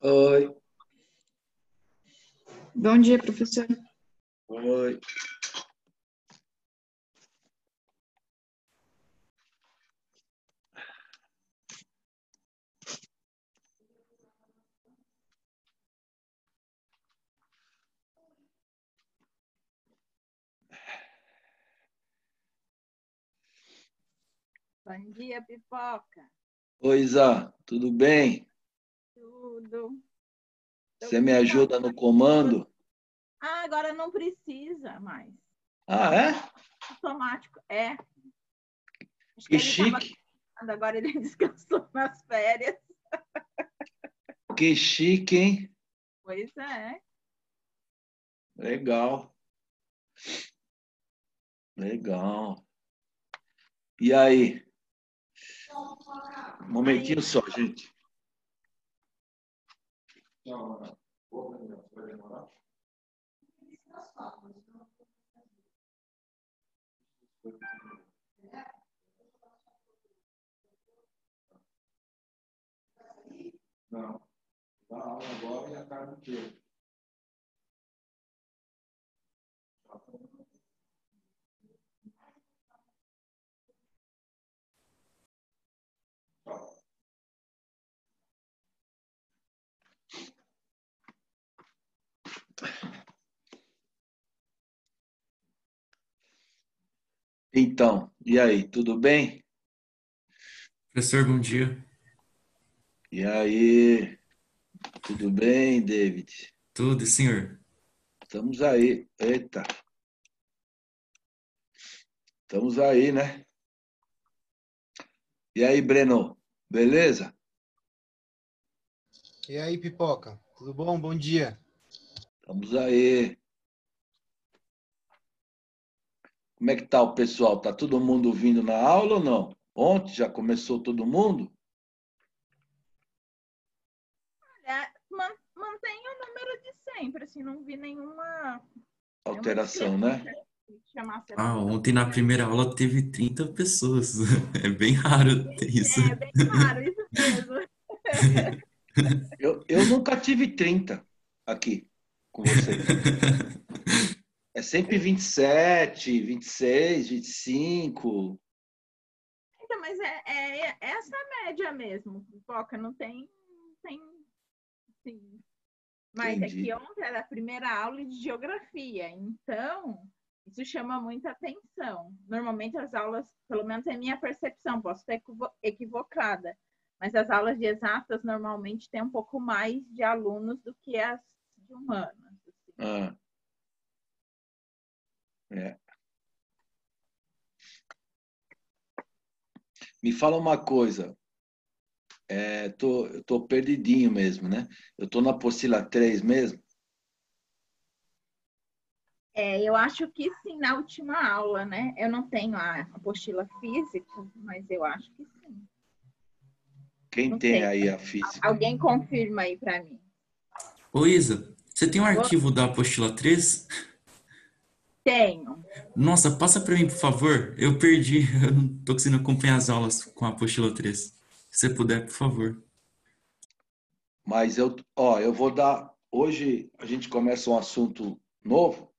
Oi, Bom dia, professor. oi. Bom dia, Pipoca. Oi, Isa, tudo bem? Tudo. Tô Você me com ajuda no comando? Ah, agora não precisa mais. Ah, é? Automático. É. Acho que Que ele estava chique, cansado, agora ele descansou nas férias. que chique, hein? Pois é. Legal, legal. E aí? Um momentinho só, gente. Não, dá aula agora e a tarde inteira. Então, e aí, tudo bem? Professor, bom dia. E aí, tudo bem, David? Tudo, e senhor? Estamos aí. Eita, estamos aí, né? E aí, Breno, beleza? E aí, Pipoca? Tudo bom? Bom dia. Estamos aí. Como é que tá o pessoal? Tá todo mundo vindo na aula ou não? Ontem já começou todo mundo? Olha, mantém o número de sempre, assim, não vi nenhuma Alteração, né? discrepância que chamasse atenção. Ontem na primeira aula teve 30 pessoas. É bem raro ter isso. É bem claro, isso mesmo. Eu nunca tive 30 aqui com vocês. É sempre 27, 26, 25. Então, mas é essa média mesmo, Pipoca, não tem, sim. Mas é que Entendi. ontem era a primeira aula de geografia, então isso chama muita atenção. Normalmente as aulas, pelo menos é minha percepção, posso estar equivocada, mas as aulas de exatas normalmente têm um pouco mais de alunos do que as de humanas. Assim. Ah, é. Me fala uma coisa. Eu tô perdidinho mesmo, né? Eu tô na apostila 3 mesmo. Eu acho que sim, na última aula, né? Eu não tenho a apostila física, mas eu acho que sim. Quem Não tem sei. aí a física? Alguém confirma aí para mim. Ô, Isa, você tem um arquivo da apostila 3? Tenho. Nossa, passa pra mim, por favor. Eu perdi, eu não tô conseguindo acompanhar as aulas com a apostila 3. Se você puder, por favor. Mas eu vou dar. Hoje a gente começa um assunto novo.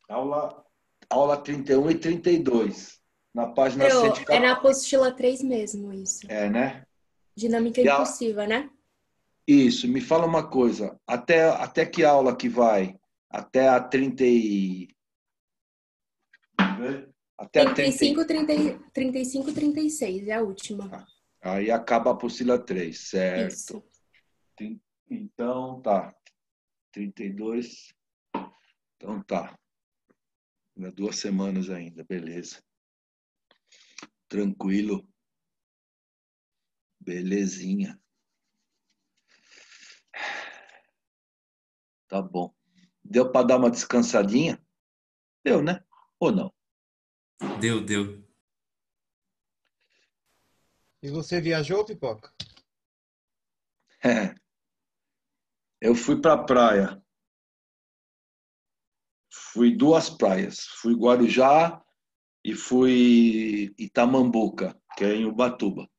Aula 31 e 32. Na página É na 114. apostila 3 mesmo, isso. É, né? Dinâmica E impulsiva, né? isso, me fala uma coisa. Até que aula que vai? Até a 30 e... Até a 30 35, 30, 35, 36 é a última. Aí acaba a apostila 3, certo. Isso. Então, tá. 32. Então, tá. 2 semanas ainda, beleza. Tranquilo. Belezinha. Tá bom. Deu para dar uma descansadinha? Deu, né? Ou não? Deu. E você viajou, Pipoca? Eu fui para a praia. Fui 2 praias. Fui Guarujá e fui Itamambuca, que é em Ubatuba.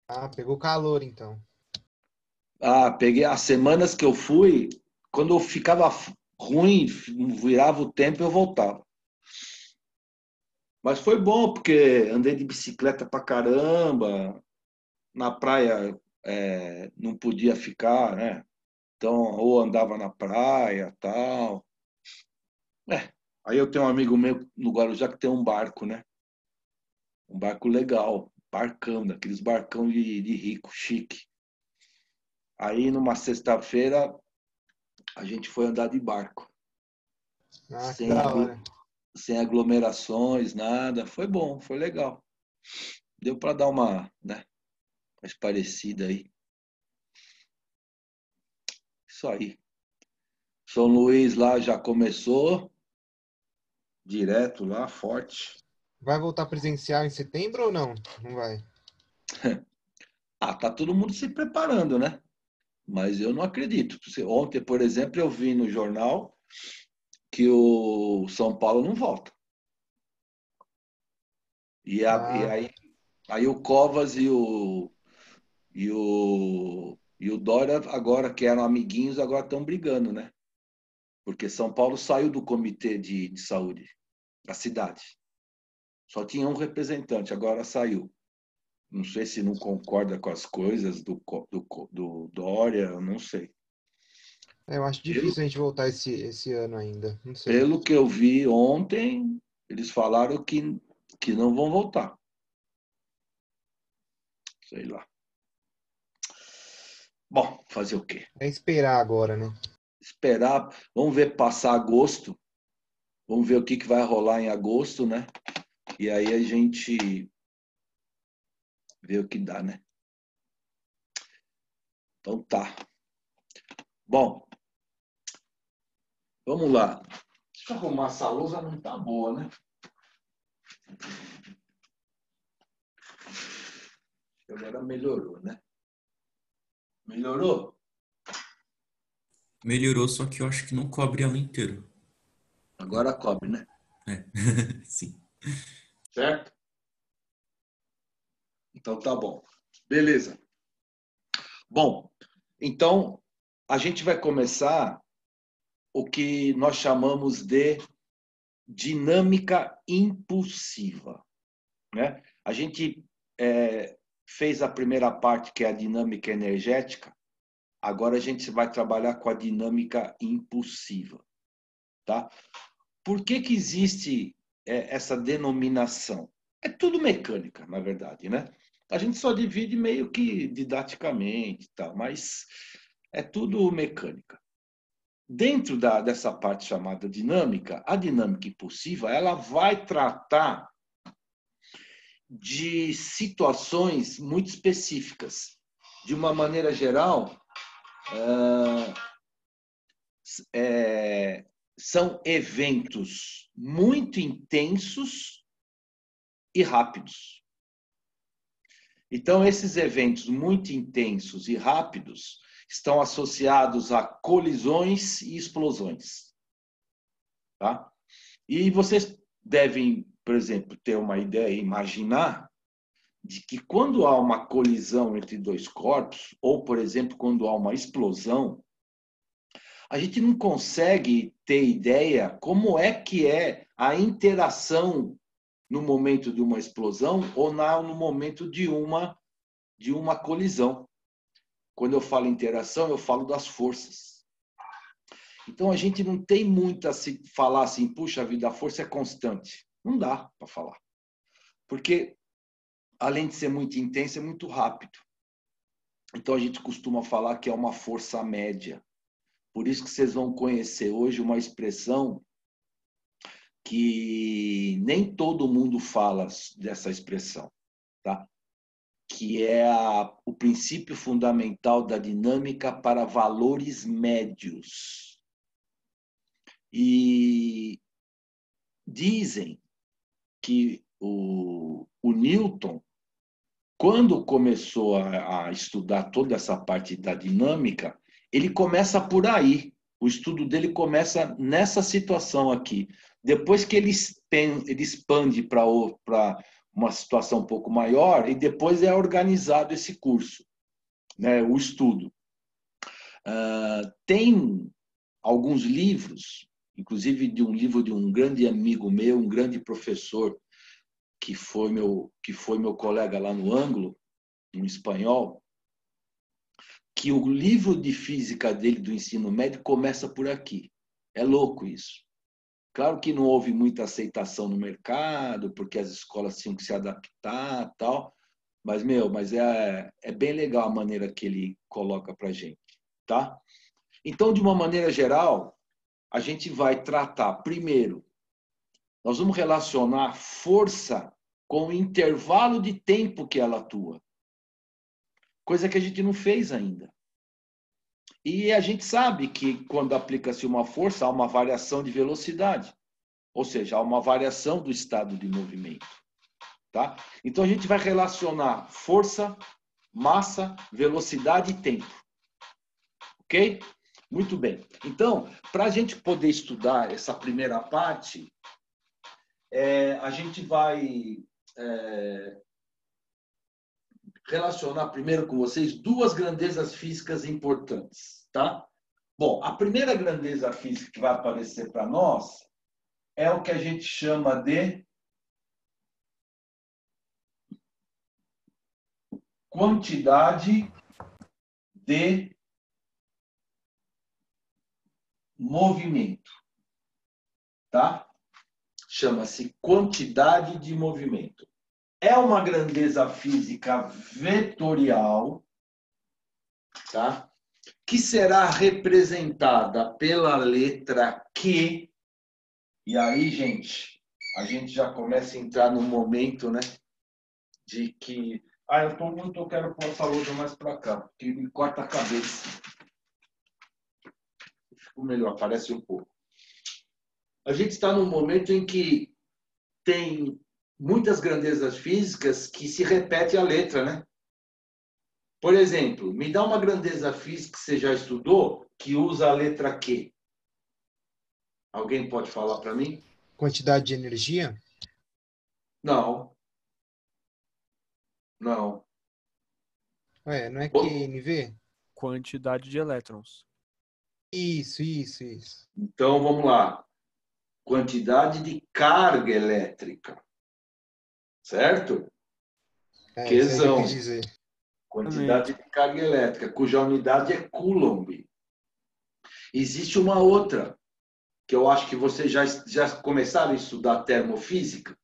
Ah, pegou calor então. Peguei as semanas que eu fui, quando eu ficava ruim, virava o tempo, eu voltava. Mas foi bom, porque andei de bicicleta pra caramba, na praia não podia ficar, né? Então, ou andava na praia, tal. Aí eu tenho um amigo meu no Guarujá que tem um barco, né? Um barco legal, barcão, daqueles barcão de rico, chique. Aí, numa sexta-feira, a gente foi andar de barco. Ah, que Sem, da hora. sem aglomerações, nada. Foi bom, foi legal. Deu para dar uma, né, mais parecida aí. Isso aí. São Luís lá já começou, direto lá, forte. Vai voltar presencial em setembro ou não? Não vai. Tá todo mundo se preparando, né? Mas eu não acredito. Ontem, por exemplo, eu vi no jornal que o São Paulo não volta. E Ah, aí o Covas e o Dória, agora que eram amiguinhos, agora estão brigando, né? Porque São Paulo saiu do comitê de saúde da cidade. Só tinha um representante, agora saiu. Não sei se não concorda com as coisas do Dória, eu não sei. eu acho Pelo, difícil a gente voltar esse ano ainda. Não sei. pelo que eu vi ontem, eles falaram que não vão voltar. Sei lá. Bom, fazer o quê? É esperar agora, né? Esperar, vamos ver passar agosto, vamos ver o que vai rolar em agosto, né? E aí a gente vê o que dá, né? Então tá. Bom, vamos lá. Deixa eu arrumar essa lousa, não tá boa, né? Agora melhorou, né? Melhorou? Melhorou, só que eu acho que não cobre ela inteira. Agora cobre, né? É, sim. Certo? Então tá bom. Beleza. Bom, então a gente vai começar o que nós chamamos de dinâmica impulsiva, né? A gente fez a primeira parte, que é a dinâmica energética. Agora a gente vai trabalhar com a dinâmica impulsiva, tá? Por que existe essa denominação? É tudo mecânica, na verdade, né? A gente só divide meio que didaticamente, tá? Mas é tudo mecânica. Dentro dessa parte chamada dinâmica, a dinâmica impulsiva, ela vai tratar de situações muito específicas. De uma maneira geral, são eventos muito intensos e rápidos. Então, esses eventos muito intensos e rápidos estão associados a colisões e explosões. Tá? E vocês devem, por exemplo, ter uma ideia, imaginar de que quando há uma colisão entre dois corpos, ou, por exemplo, quando há uma explosão, a gente não consegue ter ideia como é que é a interação no momento de uma explosão ou no momento de uma colisão. Quando eu falo interação, eu falo das forças. Então, a gente não tem muito a se falar assim, puxa vida, a força é constante. Não dá para falar. Porque, além de ser muito intensa, é muito rápido. Então, a gente costuma falar que é uma força média. Por isso que vocês vão conhecer hoje uma expressão que nem todo mundo fala dessa expressão, tá? Que é o princípio fundamental da dinâmica para valores médios. E dizem que o Newton, quando começou a estudar toda essa parte da dinâmica, ele começa por aí. O estudo dele começa nessa situação aqui. Depois que ele expande para uma situação um pouco maior, e depois é organizado esse curso, né, o estudo. Tem alguns livros, inclusive de um livro de um grande amigo meu, um grande professor, que foi meu colega lá no Ângulo, um espanhol, que o livro de física dele do ensino médio começa por aqui. É louco isso. Claro que não houve muita aceitação no mercado, porque as escolas tinham que se adaptar e tal, mas é bem legal a maneira que ele coloca para a gente, tá? Então, de uma maneira geral, a gente vai tratar, primeiro, nós vamos relacionar força com o intervalo de tempo que ela atua. Coisa que a gente não fez ainda. E a gente sabe que quando aplica-se uma força, há uma variação de velocidade. Ou seja, há uma variação do estado de movimento. Tá? Então a gente vai relacionar força, massa, velocidade e tempo. Ok? Muito bem. Então, para a gente poder estudar essa primeira parte, a gente vai relacionar primeiro com vocês duas grandezas físicas importantes, tá? Bom, a primeira grandeza física que vai aparecer para nós é o que a gente chama de quantidade de movimento, tá? Chama-se quantidade de movimento. É uma grandeza física vetorial, tá? Que será representada pela letra Q. E aí, gente, a gente já começa a entrar no momento, né? De que... eu quero pôr essa lousa mais para cá, porque me corta a cabeça. Ficou melhor, parece um pouco. A gente está num momento em que tem muitas grandezas físicas que se repete a letra, né? Por exemplo, me dá uma grandeza física que você já estudou que usa a letra Q. Alguém pode falar para mim? Quantidade de energia? Não. Não. Ué, não é QNV? Quantidade de elétrons. Isso. Então, vamos lá. Quantidade de carga elétrica. Certo? Isso aí que eu Qzão. quis dizer. Quantidade de carga elétrica, cuja unidade é Coulomb. Existe uma outra, que eu acho que vocês já começaram a estudar termofísica?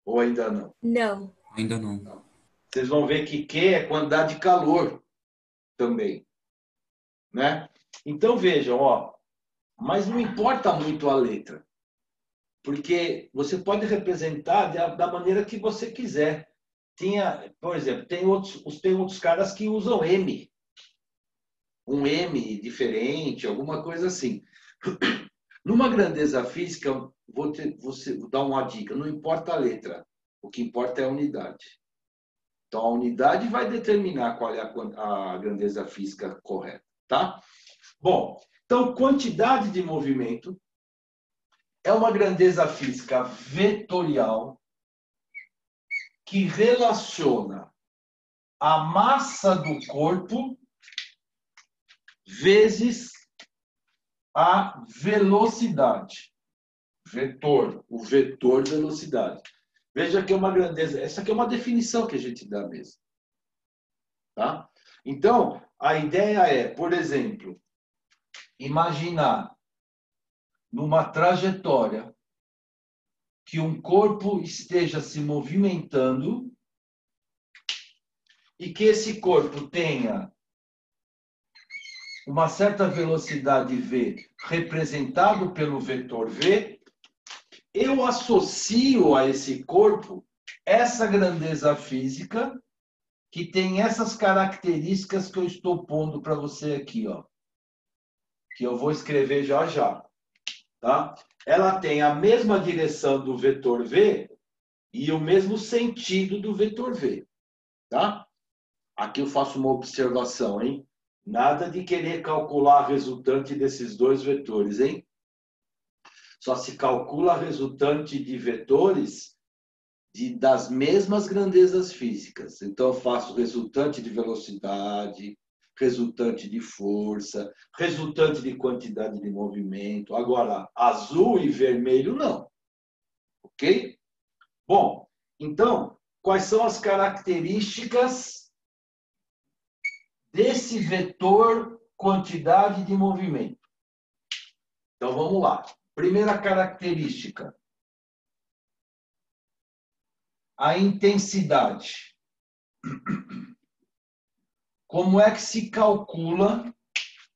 Ou ainda não? Não. Ainda não. Vocês vão ver que Q é quantidade de calor também. Né? Então, vejam, ó, mas não importa muito a letra, porque você pode representar da maneira que você quiser. Por exemplo, tem outros caras que usam M. Um M diferente, alguma coisa assim. Numa grandeza física, vou dar uma dica, não importa a letra, o que importa é a unidade. Então, a unidade vai determinar qual é a grandeza física correta, tá? Bom, então, quantidade de movimento é uma grandeza física vetorial que relaciona a massa do corpo vezes a velocidade. O vetor velocidade. Veja que é uma grandeza. Essa aqui é uma definição que a gente dá mesmo. Tá? Então, a ideia é, por exemplo, imaginar numa trajetória que um corpo esteja se movimentando e que esse corpo tenha uma certa velocidade v representado pelo vetor v, eu associo a esse corpo essa grandeza física que tem essas características que eu estou pondo para você aqui, ó, que eu vou escrever já já, tá? Ela tem a mesma direção do vetor v e o mesmo sentido do vetor v, tá? Aqui eu faço uma observação, hein? Nada de querer calcular a resultante desses dois vetores, hein? Só se calcula a resultante de vetores das mesmas grandezas físicas. Então, eu faço resultante de velocidade, resultante de força, resultante de quantidade de movimento. Agora, azul e vermelho, não. Ok? Bom, então, quais são as características desse vetor quantidade de movimento? Então, vamos lá. Primeira característica. A intensidade. Como é que se calcula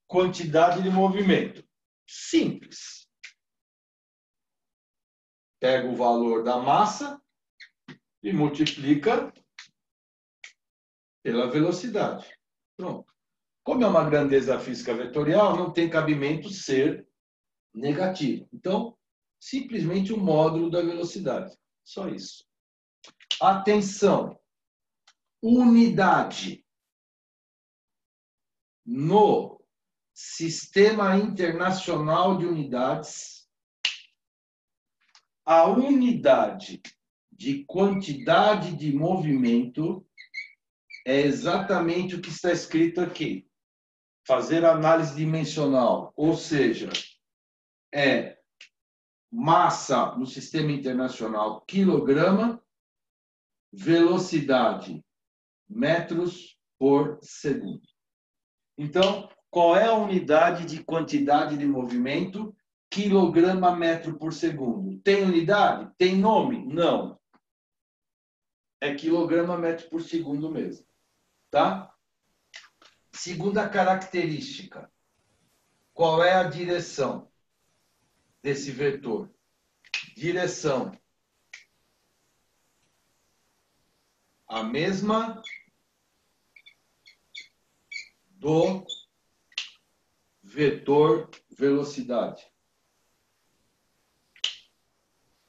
quantidade de movimento? Simples. Pega o valor da massa e multiplica pela velocidade. Pronto. Como é uma grandeza física vetorial, não tem cabimento ser negativo. Então, simplesmente o módulo da velocidade. Só isso. Atenção. Unidade. No Sistema Internacional de Unidades, a unidade de quantidade de movimento é exatamente o que está escrito aqui. Fazer análise dimensional, ou seja, é massa no Sistema Internacional, quilograma, velocidade, metros por segundo. Então, qual é a unidade de quantidade de movimento? Quilograma metro por segundo. Tem unidade? Tem nome? Não. É quilograma metro por segundo mesmo. Tá? Segunda característica. Qual é a direção desse vetor? Direção. A mesma do vetor velocidade.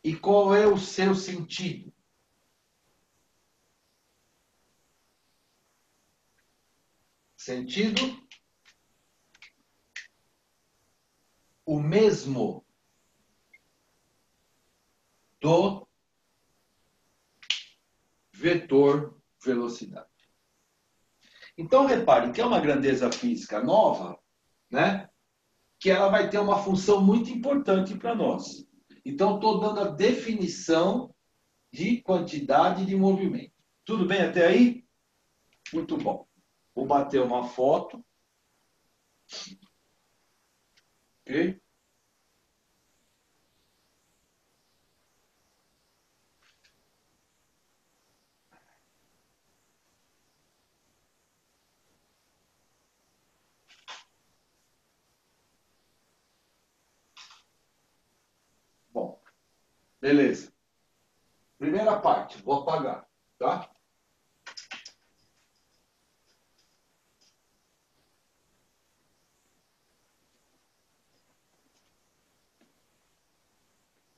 E qual é o seu sentido? Sentido? O mesmo do vetor velocidade. Então, repare que é uma grandeza física nova, né? Que ela vai ter uma função muito importante para nós. Então, estou dando a definição de quantidade de movimento. Tudo bem até aí? Muito bom. Vou bater uma foto. Ok? Bom, beleza. Primeira parte, vou apagar, tá?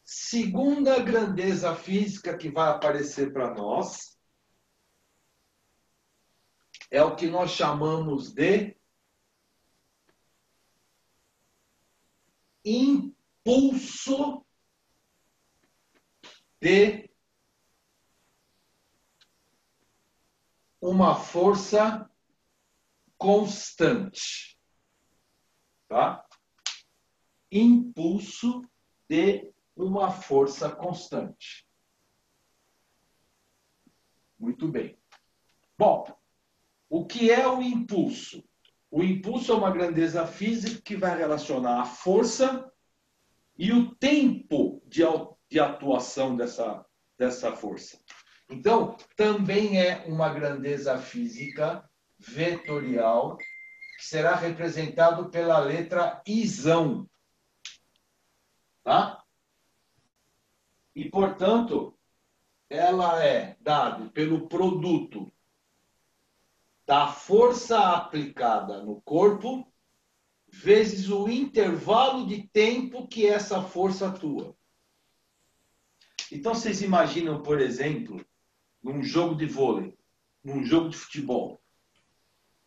Segunda grandeza física que vai aparecer para nós é o que nós chamamos de impulso de uma força constante, tá? Impulso de uma força constante. Muito bem. Bom, o que é o impulso? O impulso é uma grandeza física que vai relacionar a força e o tempo de atuação dessa força. Então, também é uma grandeza física vetorial que será representado pela letra Izão. Tá? E, portanto, ela é dada pelo produto da força aplicada no corpo vezes o intervalo de tempo que essa força atua. Então, vocês imaginam, por exemplo, num jogo de vôlei, num jogo de futebol.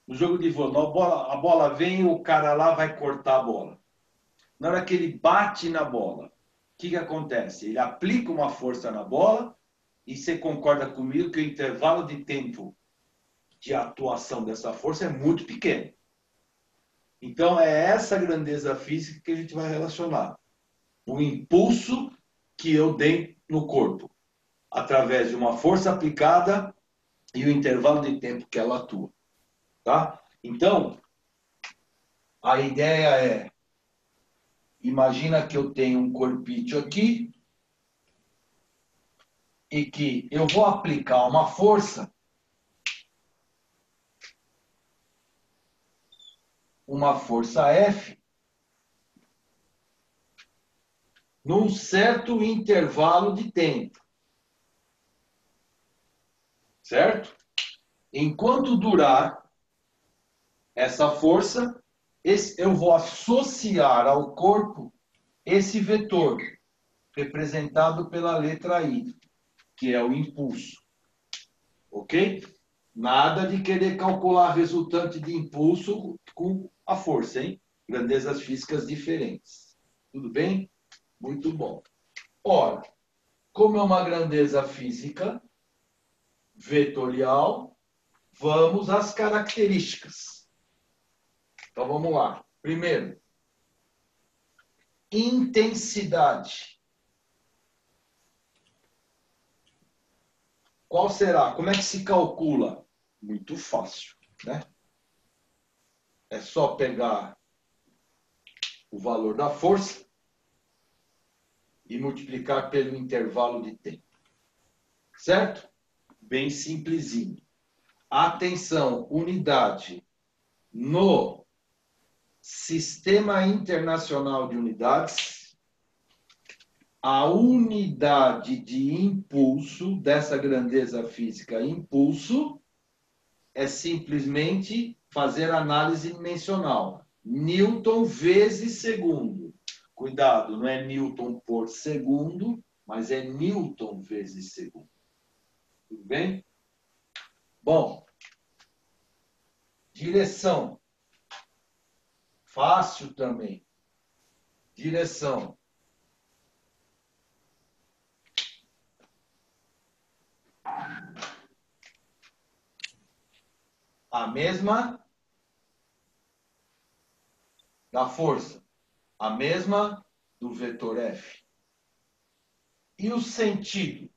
No jogo de vôlei, a bola vem, o cara lá vai cortar a bola. Na hora que ele bate na bola, o que acontece? Ele aplica uma força na bola e você concorda comigo que o intervalo de tempo de atuação dessa força é muito pequeno. Então, é essa grandeza física que a gente vai relacionar. O impulso que eu dei no corpo, através de uma força aplicada e o intervalo de tempo que ela atua. Tá? Então, a ideia é, imagina que eu tenho um corpício aqui e que eu vou aplicar uma força, F, num certo intervalo de tempo. Certo? Enquanto durar essa força, eu vou associar ao corpo esse vetor, representado pela letra I, que é o impulso. Ok? Nada de querer calcular a resultante de impulso com a força, hein? Grandezas físicas diferentes. Tudo bem? Muito bom. Ora, como é uma grandeza física vetorial, vamos às características. Então, vamos lá. Primeiro, intensidade. Qual será? Como é que se calcula? Muito fácil, né? É só pegar o valor da força e multiplicar pelo intervalo de tempo. Certo? Bem simplesinho. Atenção, unidade. No Sistema Internacional de Unidades, a unidade de impulso, dessa grandeza física impulso, é simplesmente fazer análise dimensional. Newton vezes segundo. Cuidado, não é Newton por segundo, mas é Newton vezes segundo. Tudo bem? Bom, direção. Fácil também. Direção. A mesma da força. A mesma do vetor F. E o sentido?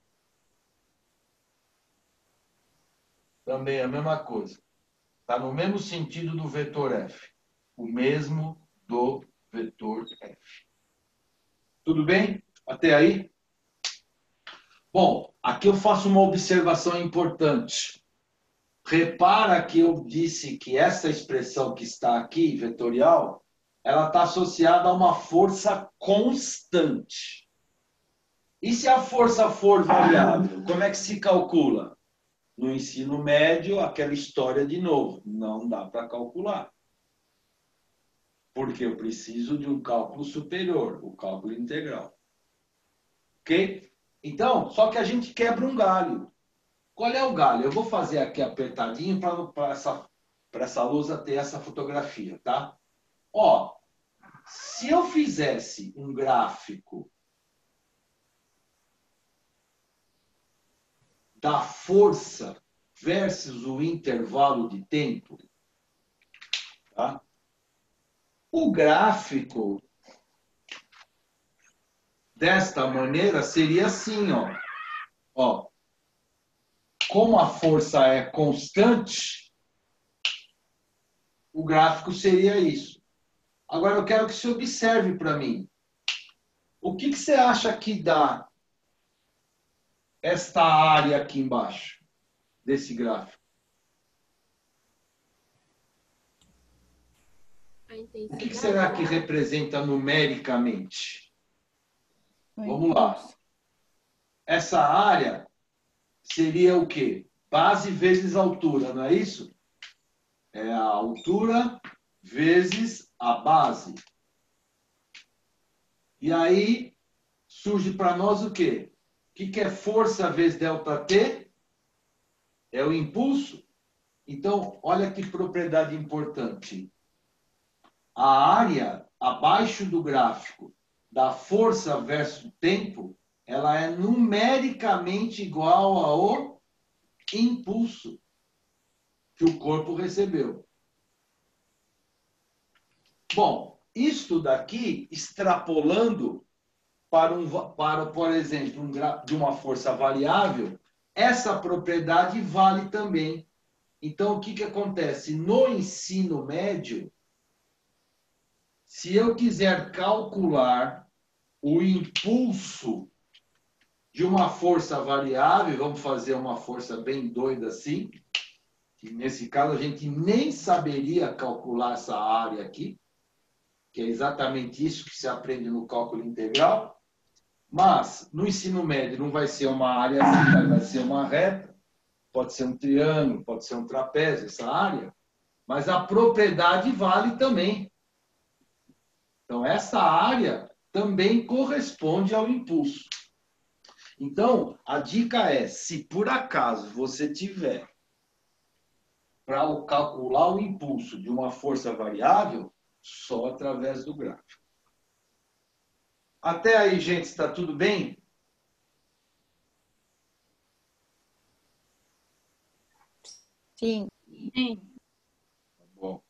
Também é a mesma coisa. Está no mesmo sentido do vetor F. O mesmo do vetor F. Tudo bem? Até aí? Bom, aqui eu faço uma observação importante. Repara que eu disse que essa expressão que está aqui, vetorial, ela está associada a uma força constante. E se a força for variável, como é que se calcula? No ensino médio, aquela história de novo. Não dá para calcular. Porque eu preciso de um cálculo superior, o cálculo integral. Ok? Então, só que a gente quebra um galho. Qual é o galho? Eu vou fazer aqui apertadinho para essa lousa ter essa fotografia, tá? Ó, se eu fizesse um gráfico da força versus o intervalo de tempo, tá? O gráfico desta maneira seria assim, ó. Ó, como a força é constante, o gráfico seria isso. Agora eu quero que você observe para mim. O que você acha que dá esta área aqui embaixo desse gráfico? O que será que representa numericamente? Vamos lá. Essa área seria o quê? Base vezes altura, não é isso? É a altura vezes a base. E aí surge para nós o quê? O que é força vezes ΔT? É o impulso. Então, olha que propriedade importante. A área abaixo do gráfico da força versus tempo, ela é numericamente igual ao impulso que o corpo recebeu. Bom, isto daqui, extrapolando para, por exemplo, de uma força variável, essa propriedade vale também. Então, o que acontece? No ensino médio, se eu quiser calcular o impulso de uma força variável, vamos fazer uma força bem doida assim, que nesse caso a gente nem saberia calcular essa área aqui, que é exatamente isso que se aprende no cálculo integral, mas no ensino médio não vai ser uma área assim, vai ser uma reta, pode ser um triângulo, pode ser um trapézio, essa área, mas a propriedade vale também. Então, essa área também corresponde ao impulso. Então, a dica é, se por acaso você tiver para calcular o impulso de uma força variável, só através do gráfico. Até aí, gente, está tudo bem? Sim. Sim. Tá bom.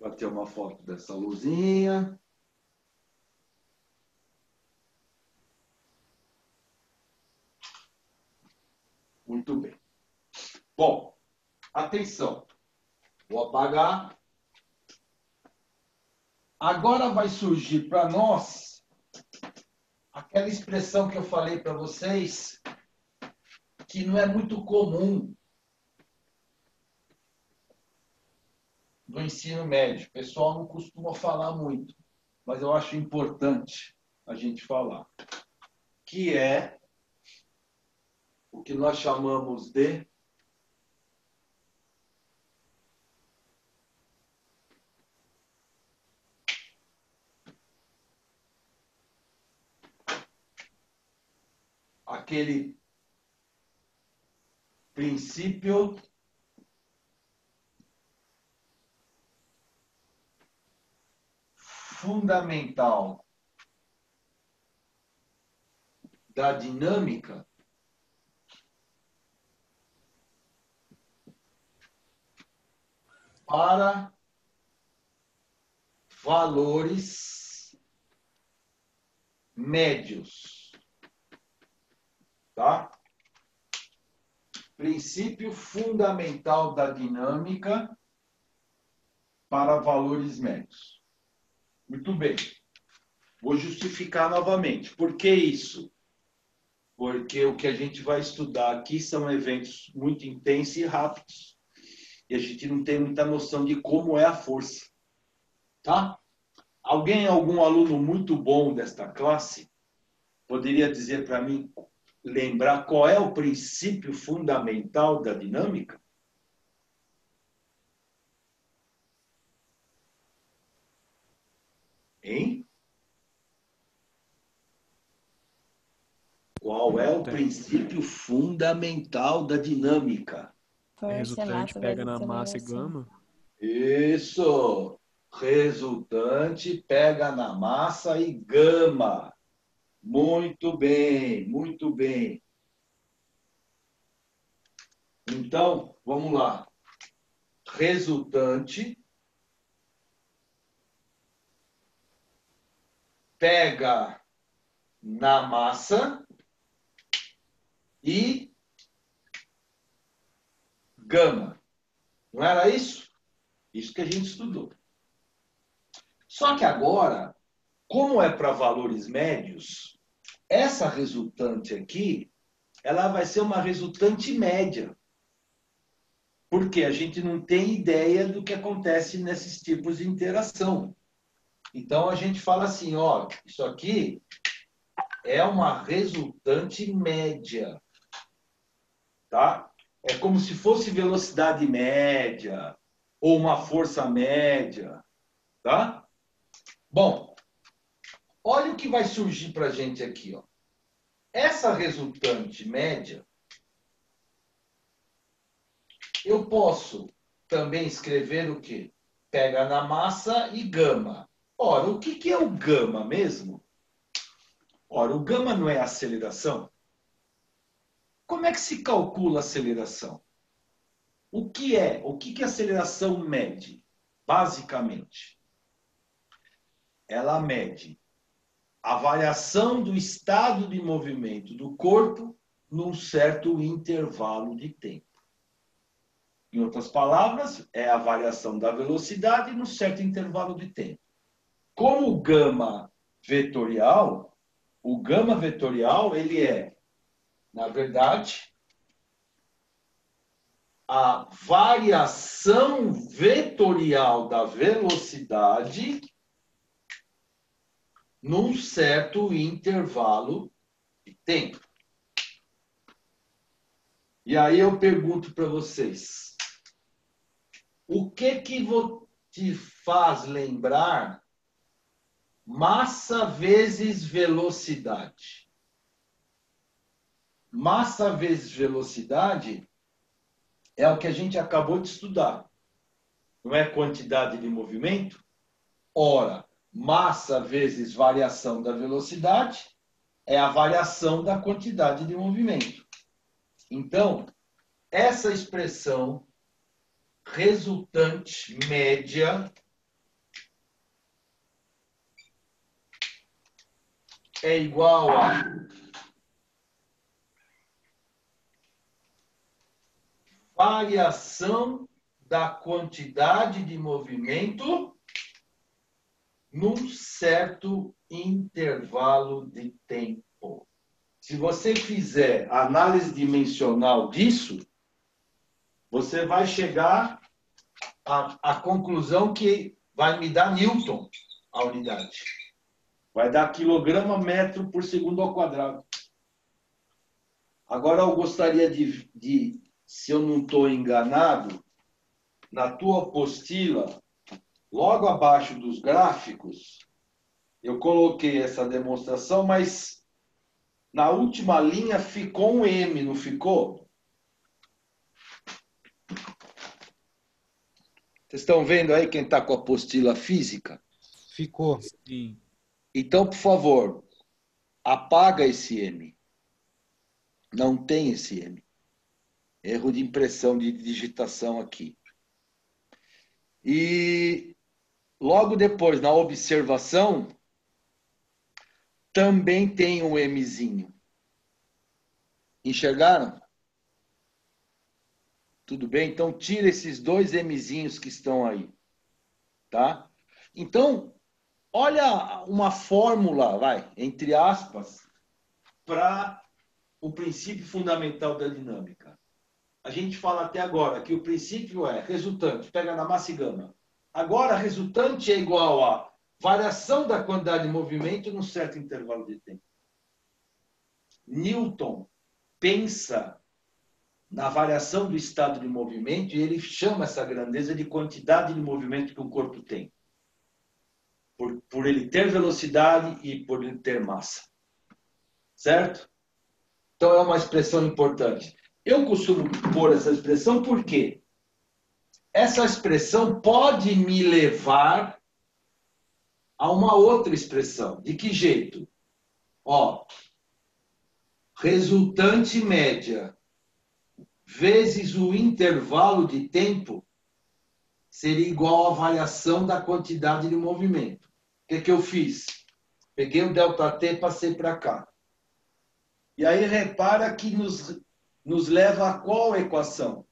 Bater uma foto dessa luzinha. Muito bem. Bom, atenção. Vou apagar. Agora vai surgir para nós aquela expressão que eu falei para vocês, que não é muito comum no ensino médio. O pessoal não costuma falar muito, mas eu acho importante a gente falar, que é o que nós chamamos de aquele princípio fundamental da dinâmica para valores médios. Tá? Princípio fundamental da dinâmica para valores médios. Muito bem. Vou justificar novamente. Por que isso? Porque o que a gente vai estudar aqui são eventos muito intensos e rápidos. E a gente não tem muita noção de como é a força. Tá? Algum aluno muito bom desta classe, poderia dizer para mim, lembrar qual é o princípio fundamental da dinâmica? Hein? Qual é o princípio fundamental da dinâmica? Força, Resultante massa, pega vezes na massa e aceleração. gama. Isso! Resultante pega na massa e gama. Muito bem, muito bem. Então, vamos lá. Resultante pega na massa e gama. Não era isso? Isso que a gente estudou. Só que agora, como é para valores médios, essa resultante aqui, ela vai ser uma resultante média. Porque a gente não tem ideia do que acontece nesses tipos de interação. Então, a gente fala assim, ó, isso aqui é uma resultante média. Tá? É como se fosse velocidade média ou uma força média. Tá? Bom, olha o que vai surgir para a gente aqui. Ó. Essa resultante média, eu posso também escrever o quê? Pega na massa e gama. Ora, o que é o gama mesmo? Ora, o gama não é aceleração? Como é que se calcula a aceleração? O que é? O que a aceleração mede? Basicamente, ela mede a variação do estado de movimento do corpo num certo intervalo de tempo. Em outras palavras, é a variação da velocidade num certo intervalo de tempo. Como o gama vetorial, ele é, na verdade, a variação vetorial da velocidade num certo intervalo de tempo. E aí eu pergunto para vocês, o que te faz lembrar massa vezes velocidade? Massa vezes velocidade é o que a gente acabou de estudar. Não é quantidade de movimento? Ora, massa vezes variação da velocidade é a variação da quantidade de movimento. Então, essa expressão resultante média é igual a variação da quantidade de movimento num certo intervalo de tempo. Se você fizer análise dimensional disso, você vai chegar à conclusão que vai me dar Newton a unidade. Vai dar quilograma metro por segundo ao quadrado. Agora eu gostaria de se eu não estou enganado, na tua apostila, logo abaixo dos gráficos, eu coloquei essa demonstração, mas na última linha ficou um M, não ficou? Vocês estão vendo aí quem está com a apostila física? Ficou. Sim. Então, por favor, apaga esse M. Não tem esse M. Erro de impressão, de digitação aqui. E logo depois, na observação, também tem um Mzinho. Enxergaram? Tudo bem? Então, tira esses dois Mzinhos que estão aí. Tá? Então, olha uma fórmula, entre aspas, para o princípio fundamental da dinâmica. A gente fala até agora que o princípio é resultante, pega na massa e gama. Agora, resultante é igual a variação da quantidade de movimento num certo intervalo de tempo. Newton pensa na variação do estado de movimento e ele chama essa grandeza de quantidade de movimento que o corpo tem. Por ele ter velocidade e por ele ter massa. Certo? Então é uma expressão importante. Eu costumo pôr essa expressão porque essa expressão pode me levar a uma outra expressão. De que jeito? Ó, resultante média vezes o intervalo de tempo seria igual à variação da quantidade de movimento. O que eu fiz? Peguei o ΔT e passei para cá. E aí repara que nos leva a qual equação?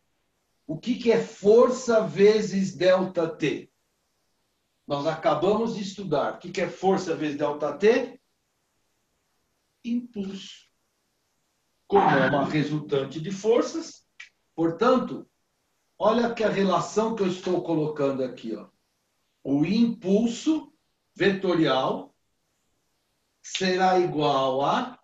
O que é força vezes ΔT? Nós acabamos de estudar. O que é força vezes ΔT? Impulso. Como é uma resultante de forças, portanto, olha que a relação que eu estou colocando aqui. Ó. O impulso vetorial será igual a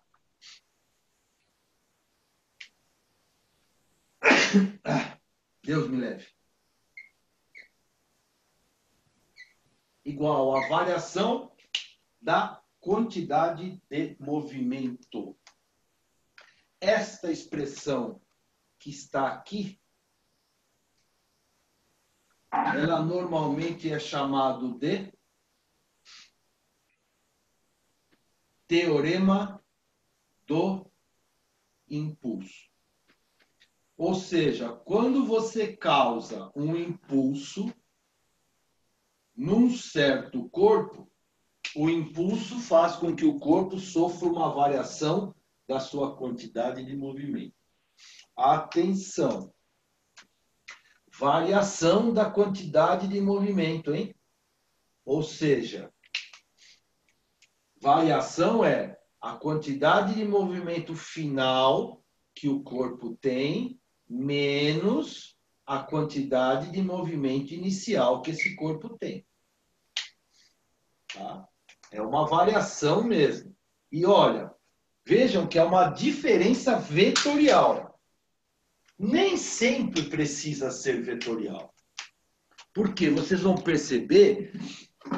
Deus me leve. Igual à variação da quantidade de movimento. Esta expressão que está aqui, ela normalmente é chamada de teorema do impulso. Ou seja, quando você causa um impulso num certo corpo, o impulso faz com que o corpo sofra uma variação da sua quantidade de movimento. Atenção! Variação da quantidade de movimento, hein? Ou seja, variação é a quantidade de movimento final que o corpo tem menos a quantidade de movimento inicial que esse corpo tem. Tá? É uma variação mesmo. E olha, vejam que é uma diferença vetorial. Nem sempre precisa ser vetorial. Porque vocês vão perceber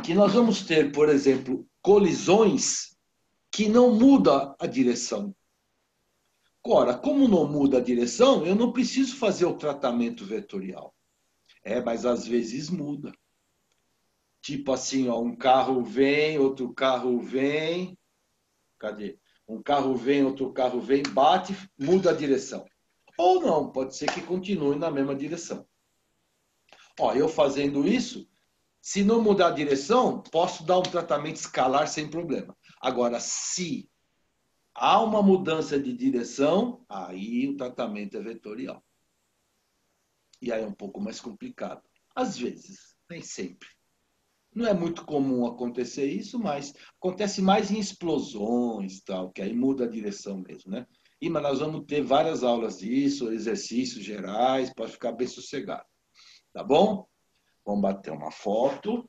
que nós vamos ter, por exemplo, colisões que não mudam a direção. Ora, como não muda a direção, eu não preciso fazer o tratamento vetorial. Mas às vezes muda. Tipo assim, ó, um carro vem, outro carro vem. Cadê? Um carro vem, outro carro vem, bate, muda a direção. Ou não, pode ser que continue na mesma direção. Ó, eu fazendo isso, se não mudar a direção, posso dar um tratamento escalar sem problema. Agora, se há uma mudança de direção, aí o tratamento é vetorial. E aí é um pouco mais complicado. Às vezes, nem sempre. Não é muito comum acontecer isso, mas acontece mais em explosões, tal, que aí muda a direção mesmo, né? Mas nós vamos ter várias aulas disso, exercícios gerais, pode ficar bem sossegado. Tá bom? Vamos bater uma foto.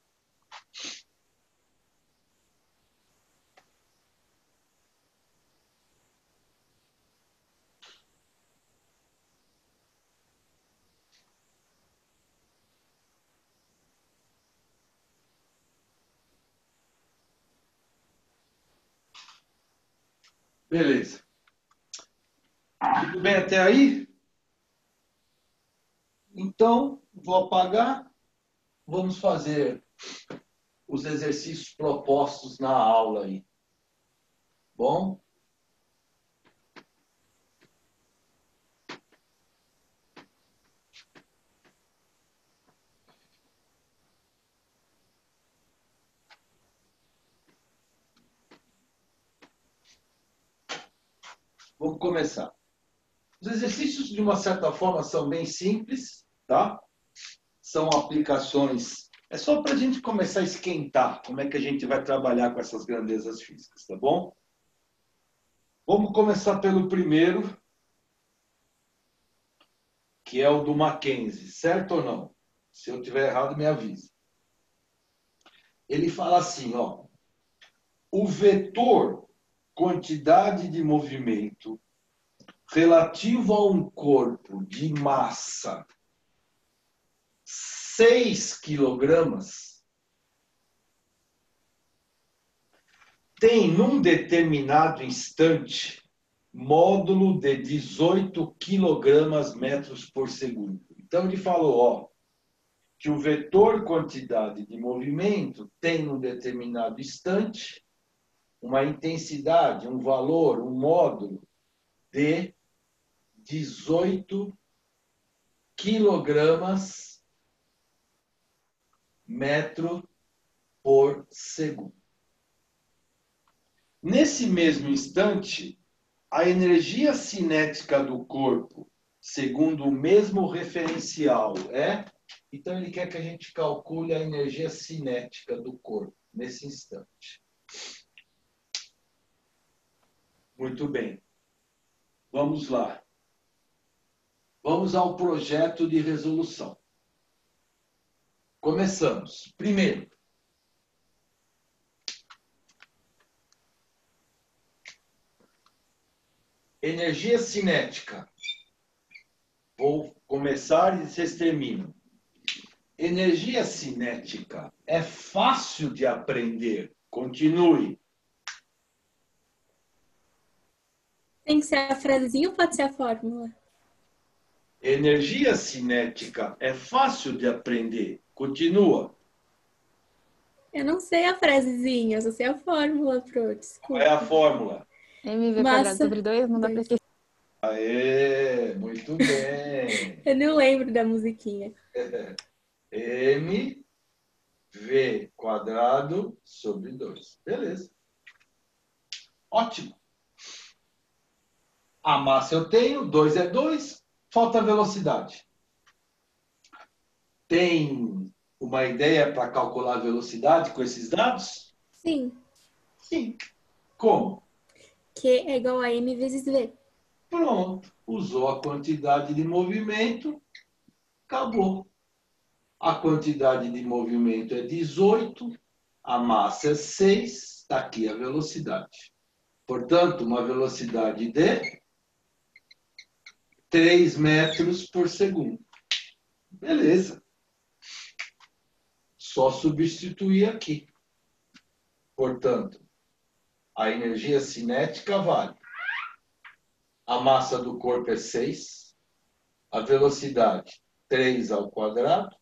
Beleza. Tudo bem até aí? Então, vou apagar. Vamos fazer os exercícios propostos na aula aí. Bom? Vamos começar. Os exercícios, de uma certa forma, são bem simples, tá? São aplicações... É só para a gente começar a esquentar como é que a gente vai trabalhar com essas grandezas físicas, tá bom? Vamos começar pelo primeiro, que é o do Mackenzie, certo ou não? Se eu tiver errado, me avise. Ele fala assim, ó. O vetor quantidade de movimento relativo a um corpo de massa 6 quilogramas tem, num determinado instante, módulo de 18 quilogramas metros por segundo. Então, ele falou, ó, que o vetor quantidade de movimento tem, num determinado instante, uma intensidade, um valor, um módulo de 18 quilogramas metro por segundo. Nesse mesmo instante, a energia cinética do corpo, segundo o mesmo referencial, é... Então, ele quer que a gente calcule a energia cinética do corpo nesse instante. Muito bem. Vamos lá. Vamos ao projeto de resolução. Começamos. Primeiro, energia cinética. Vou começar e vocês terminam. Energia cinética é fácil de aprender. Continue. Tem que ser a frasezinha ou pode ser a fórmula? Energia cinética é fácil de aprender. Continua. Eu não sei a frasezinha, eu só sei a fórmula, pro. Qual Desculpa. é a fórmula? MV Massa. quadrado sobre 2 não dá para esquecer. Aê, muito bem. Eu não lembro da musiquinha. mv² sobre 2. Beleza. Ótimo. A massa eu tenho, 2 é 2, falta a velocidade. Tem uma ideia para calcular a velocidade com esses dados? Sim. Sim. Como? Q é igual a M vezes V. Pronto. Usou a quantidade de movimento, acabou. A quantidade de movimento é 18, a massa é 6, está aqui a velocidade. Portanto, uma velocidade de 3 metros por segundo. Beleza. Só substituir aqui. Portanto, a energia cinética vale. A massa do corpo é 6, a velocidade 3 ao quadrado,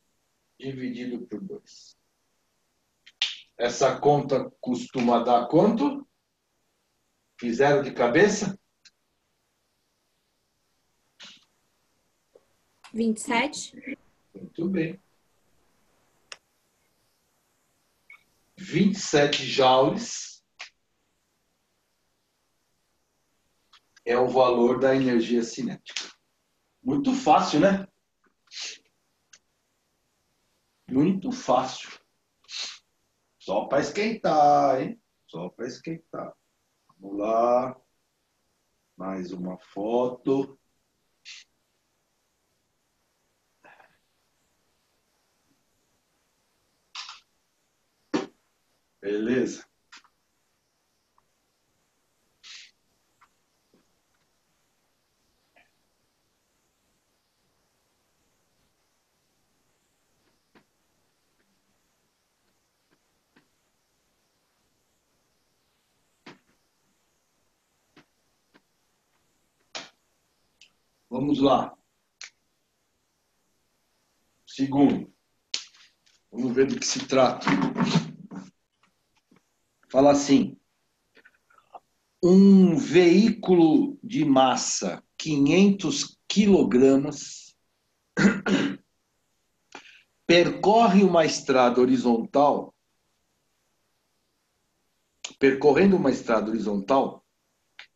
dividido por 2. Essa conta costuma dar quanto? Fizeram de cabeça? 27. Muito bem. 27 joules é o valor da energia cinética. Muito fácil, né? Muito fácil. Só para esquentar, hein? Só para esquentar. Vamos lá. Mais uma foto. Beleza. Vamos lá. Segundo. Vamos ver do que se trata. Fala assim. Um veículo de massa 500 quilogramas percorre uma estrada horizontal, percorrendo uma estrada horizontal,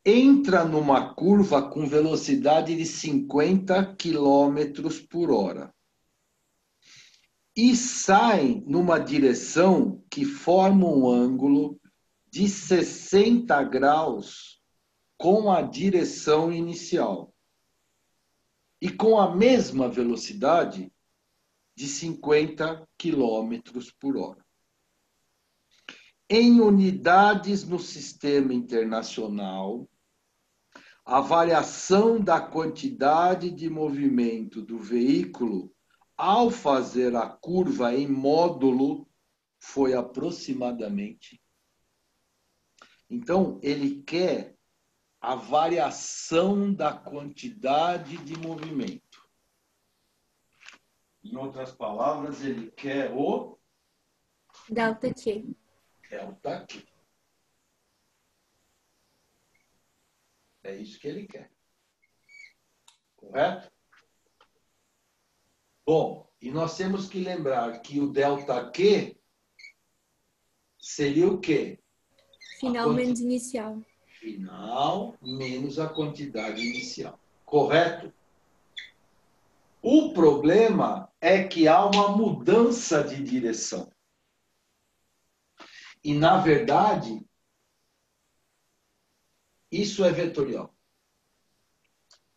entra numa curva com velocidade de 50 quilômetros por hora e sai numa direção que forma um ângulo de 60 graus com a direção inicial e com a mesma velocidade de 50 quilômetros por hora. Em unidades no sistema internacional, a variação da quantidade de movimento do veículo ao fazer a curva em módulo foi aproximadamente. Então, ele quer a variação da quantidade de movimento. Em outras palavras, ele quer o Delta Q. delta Q. É isso que ele quer. Correto? Bom, e nós temos que lembrar que o delta Q seria o quê? Final menos inicial. Final menos a quantidade inicial. Correto? O problema é que há uma mudança de direção. E, na verdade, isso é vetorial.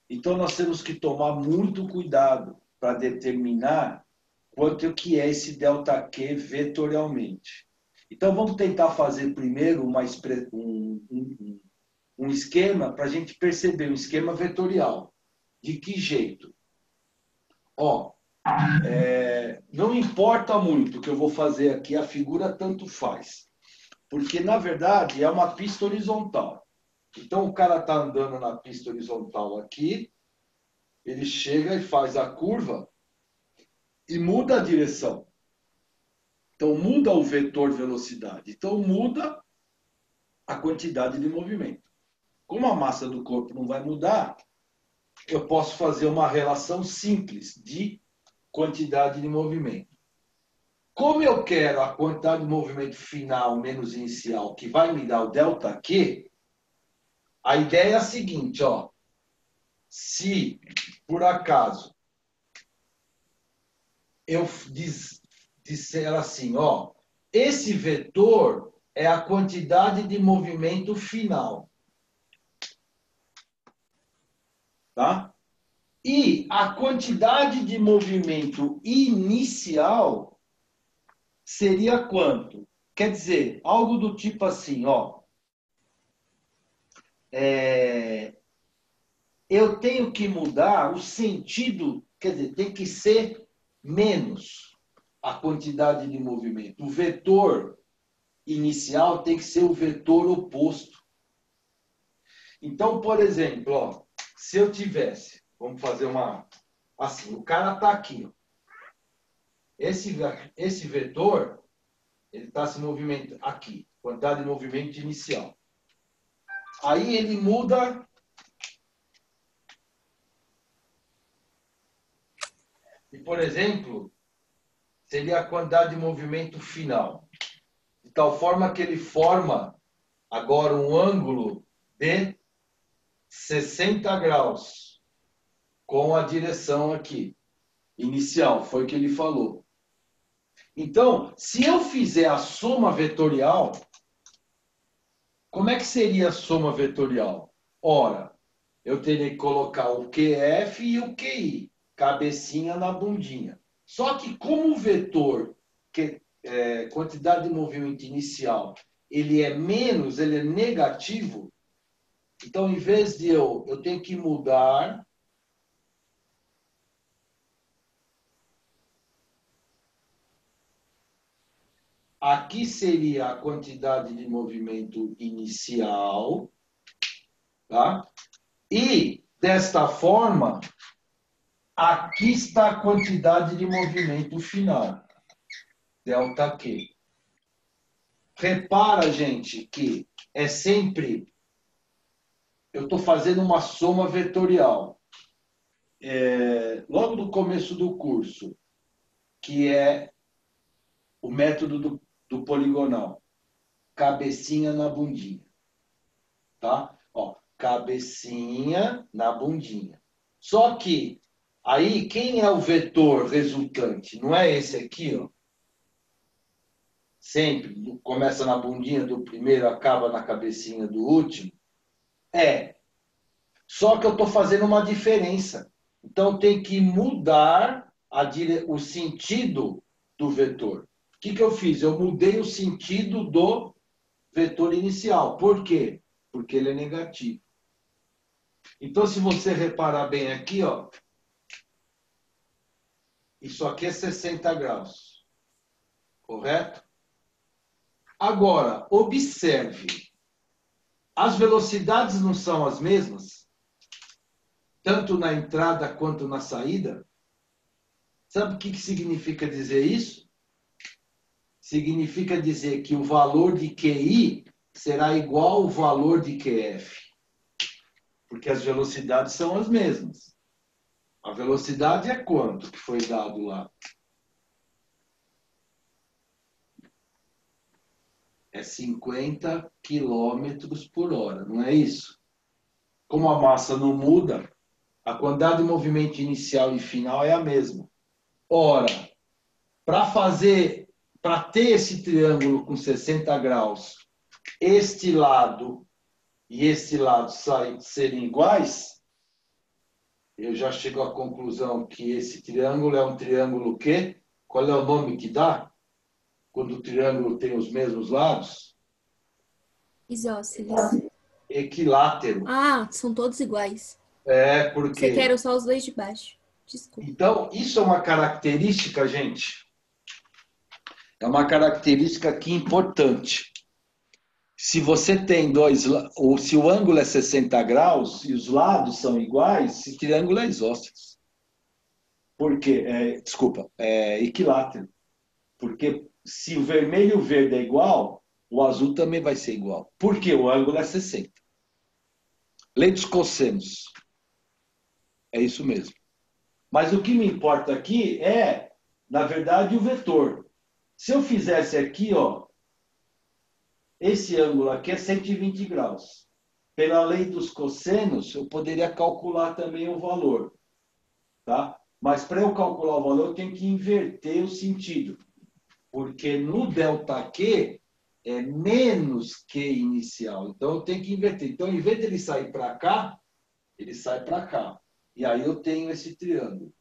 Então, nós temos que tomar muito cuidado para determinar quanto que é esse delta Q vetorialmente. Então, vamos tentar fazer primeiro um esquema para a gente perceber um esquema vetorial. De que jeito? Ó, não importa muito o que eu vou fazer aqui, a figura tanto faz. Porque, na verdade, é uma pista horizontal. Então, o cara está andando na pista horizontal aqui, ele chega e faz a curva e muda a direção. Então, muda o vetor velocidade. Então, muda a quantidade de movimento. Como a massa do corpo não vai mudar, eu posso fazer uma relação simples de quantidade de movimento. Como eu quero a quantidade de movimento final menos inicial, que vai me dar o ΔQ, a ideia é a seguinte, ó. Se, por acaso, eu disser assim, ó, esse vetor é a quantidade de movimento final. Tá? E a quantidade de movimento inicial seria quanto? Quer dizer, algo do tipo assim, ó. Eu tenho que mudar o sentido, quer dizer, tem que ser menos a quantidade de movimento. O vetor inicial tem que ser o vetor oposto. Então, por exemplo, ó, se eu tivesse, vamos fazer uma assim, o cara está aqui, ó. Esse vetor, ele está se movimentando aqui, quantidade de movimento inicial. Aí ele muda e, por exemplo, seria a quantidade de movimento final. De tal forma que ele forma agora um ângulo de 60 graus com a direção aqui inicial, foi o que ele falou. Então, se eu fizer a soma vetorial, como é que seria a soma vetorial? Ora, eu teria que colocar o QF e o QI, cabecinha na bundinha. Só que como o vetor, quantidade de movimento inicial, ele é menos, ele é negativo, então, em vez de eu tenho que mudar aqui seria a quantidade de movimento inicial, tá? E, desta forma, aqui está a quantidade de movimento final, ΔQ. Repara, gente, que é sempre... Eu estou fazendo uma soma vetorial. Logo no começo do curso, que é o método do poligonal. Cabecinha na bundinha. Tá? Ó, cabecinha na bundinha. Só que, aí, quem é o vetor resultante? Não é esse aqui, ó? Sempre começa na bundinha do primeiro, acaba na cabecinha do último. Só que eu estou fazendo uma diferença. Então, tem que mudar o sentido do vetor. O que eu fiz? Eu mudei o sentido do vetor inicial. Por quê? Porque ele é negativo. Então, se você reparar bem aqui, ó, isso aqui é 60 graus. Correto? Agora, observe. As velocidades não são as mesmas? Tanto na entrada quanto na saída? Sabe o que significa dizer isso? Significa dizer que o valor de QI será igual ao valor de QF. Porque as velocidades são as mesmas. A velocidade é quanto que foi dado lá? É 50 quilômetros por hora, não é isso? Como a massa não muda, a quantidade de movimento inicial e final é a mesma. Ora, para ter esse triângulo com 60 graus, este lado e este lado serem iguais, eu já chego à conclusão que esse triângulo é um triângulo que? Qual é o nome que dá? Quando o triângulo tem os mesmos lados? Isósceles. Equilátero. Ah, são todos iguais. Porque... Você quer só os dois de baixo. Desculpa. Então, isso é uma característica, gente. É uma característica aqui importante. Se você tem ou se o ângulo é 60 graus e os lados são iguais, esse triângulo é isósceles. Por quê? Desculpa, é equilátero. Porque se o vermelho e o verde é igual, o azul também vai ser igual. Por quê? O ângulo é 60. Lei dos cossenos. É isso mesmo. Mas o que me importa aqui é, na verdade, o vetor. Se eu fizesse aqui, ó, esse ângulo aqui é 120 graus. Pela lei dos cossenos, eu poderia calcular também o valor. Tá? Mas para eu calcular o valor, eu tenho que inverter o sentido. Porque no ΔQ é menos Q inicial. Então, eu tenho que inverter. Então, em vez de ele sair para cá, ele sai para cá. E aí eu tenho esse triângulo.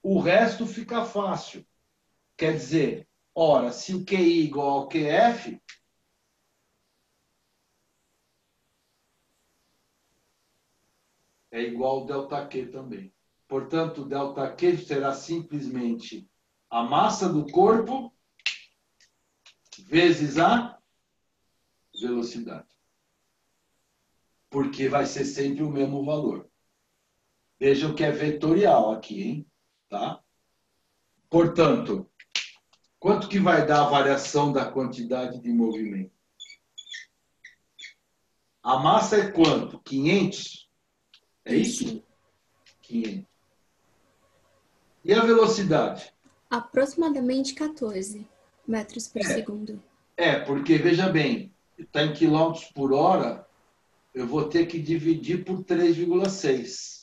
O resto fica fácil. Quer dizer, ora, se o QI é igual ao QF, é igual ao ΔQ também. Portanto, ΔQ será simplesmente a massa do corpo vezes a velocidade. Porque vai ser sempre o mesmo valor. Vejam que é vetorial aqui, hein? Tá? Portanto, quanto que vai dar a variação da quantidade de movimento? A massa é quanto? 500? É isso? 500. E a velocidade? Aproximadamente 14 metros por segundo. Porque, veja bem, está em quilômetros por hora, eu vou ter que dividir por 3,6.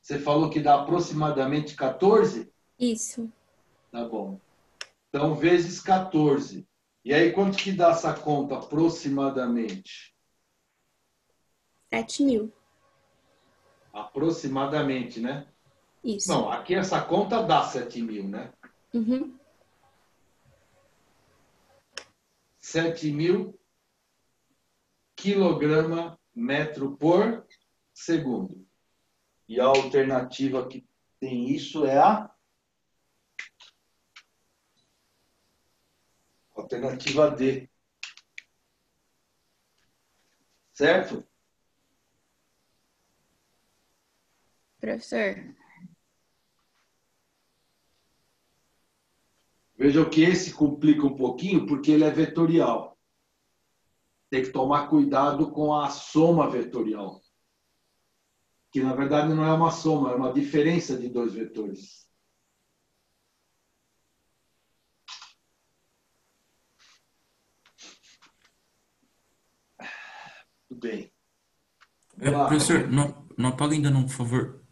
Você falou que dá aproximadamente 14? Isso. Tá bom. Então, vezes 14. E aí, quanto que dá essa conta aproximadamente? 7.000. Aproximadamente, né? Isso. Não, aqui essa conta dá 7.000, né? Uhum. 7.000 quilograma metro por segundo. E a alternativa que tem isso é a alternativa D. Certo? Professor, Vejam que esse complica um pouquinho porque ele é vetorial. Tem que tomar cuidado com a soma vetorial. Que, na verdade, não é uma soma, é uma diferença de dois vetores. Tudo bem. Vamos lá. Professor, não apaga ainda não, por favor.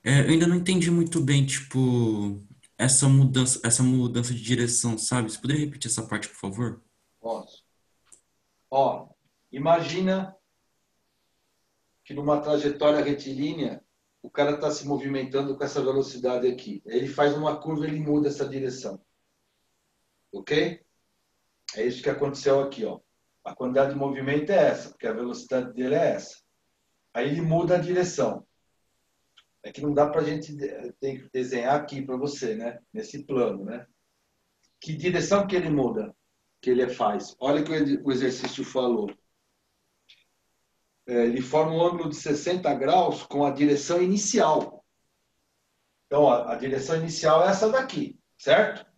Eu ainda não entendi muito bem, tipo, essa mudança de direção, sabe? Você poderia repetir essa parte, por favor? Posso. Ó, imagina que numa trajetória retilínea, o cara está se movimentando com essa velocidade aqui. Aí ele faz uma curva e ele muda essa direção. Ok? É isso que aconteceu aqui, ó. A quantidade de movimento é essa, porque a velocidade dele é essa. Aí ele muda a direção. É que não dá para a gente tem que desenhar aqui para você, né? Nesse plano, né? Que direção que ele muda? Que ele faz? Olha o que o exercício falou. Ele forma um ângulo de 60 graus com a direção inicial. Então, ó, a direção inicial é essa daqui, certo?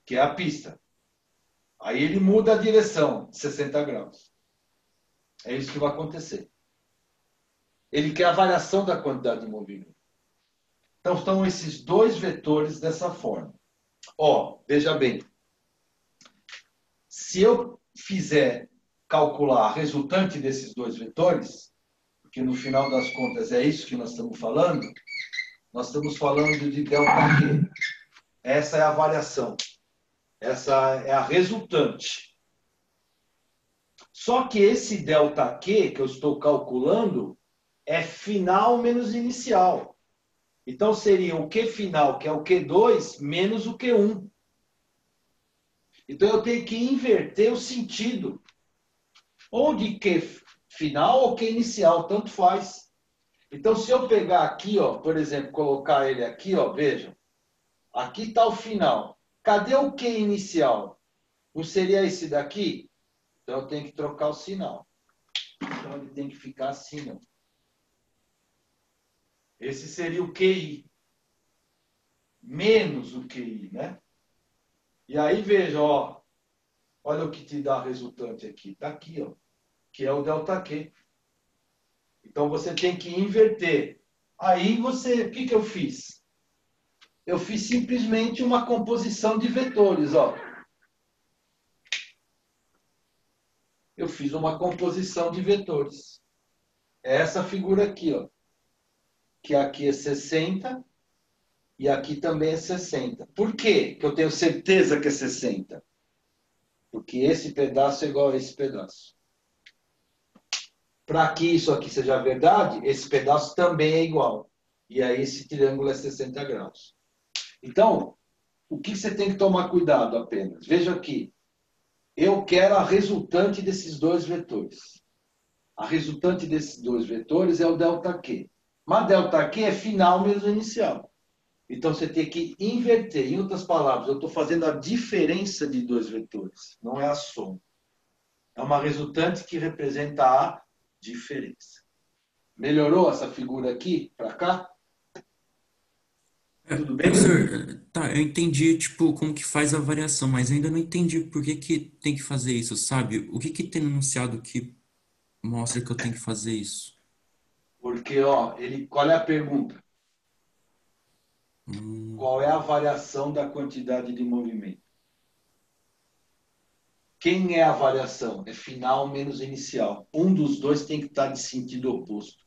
Que é a pista. Aí ele muda a direção de 60 graus. É isso que vai acontecer. Ele quer a variação da quantidade de movimento. Então, estão esses dois vetores dessa forma. Ó, veja bem. Se eu fizer calcular a resultante desses dois vetores, porque no final das contas é isso que nós estamos falando de ΔQ. Essa é a variação. Essa é a resultante. Só que esse ΔQ que eu estou calculando é final menos inicial. Então, seria o Q final, que é o Q2, menos o Q1. Então, eu tenho que inverter o sentido. Ou de Q final ou Q inicial, tanto faz. Então, se eu pegar aqui, ó, por exemplo, colocar ele aqui, ó, vejam. Aqui está o final. Cadê o Q inicial? Não seria esse daqui? Então, eu tenho que trocar o sinal. Então, ele tem que ficar assim, ó. Esse seria o QI. Menos o QI, né? E aí, veja, ó. Olha o que te dá a resultante aqui. Está aqui, ó. Que é o ΔQ. Então, você tem que inverter. Aí, o que eu fiz? Eu fiz simplesmente uma composição de vetores, ó. Eu fiz uma composição de vetores. É essa figura aqui, ó. Que aqui é 60 e aqui também é 60. Por quê que eu tenho certeza que é 60? Porque esse pedaço é igual a esse pedaço. Para que isso aqui seja verdade, esse pedaço também é igual. E aí esse triângulo é 60 graus. Então, o que você tem que tomar cuidado apenas? Veja aqui. Eu quero a resultante desses dois vetores. A resultante desses dois vetores é o ΔQ. Mas ΔQ é final menos inicial. Então, você tem que inverter. Em outras palavras, eu estou fazendo a diferença de dois vetores, não é a soma. É uma resultante que representa a diferença. Melhorou essa figura aqui para cá? Tudo bem? Professor, tá, eu entendi, tipo, como que faz a variação, mas ainda não entendi por que que tem que fazer isso, sabe? O que que tem no enunciado que mostra que eu tenho que fazer isso? Porque, ó, qual é a pergunta? Qual é a variação da quantidade de movimento? Quem é a variação? É final menos inicial. Um dos dois tem que estar de sentido oposto.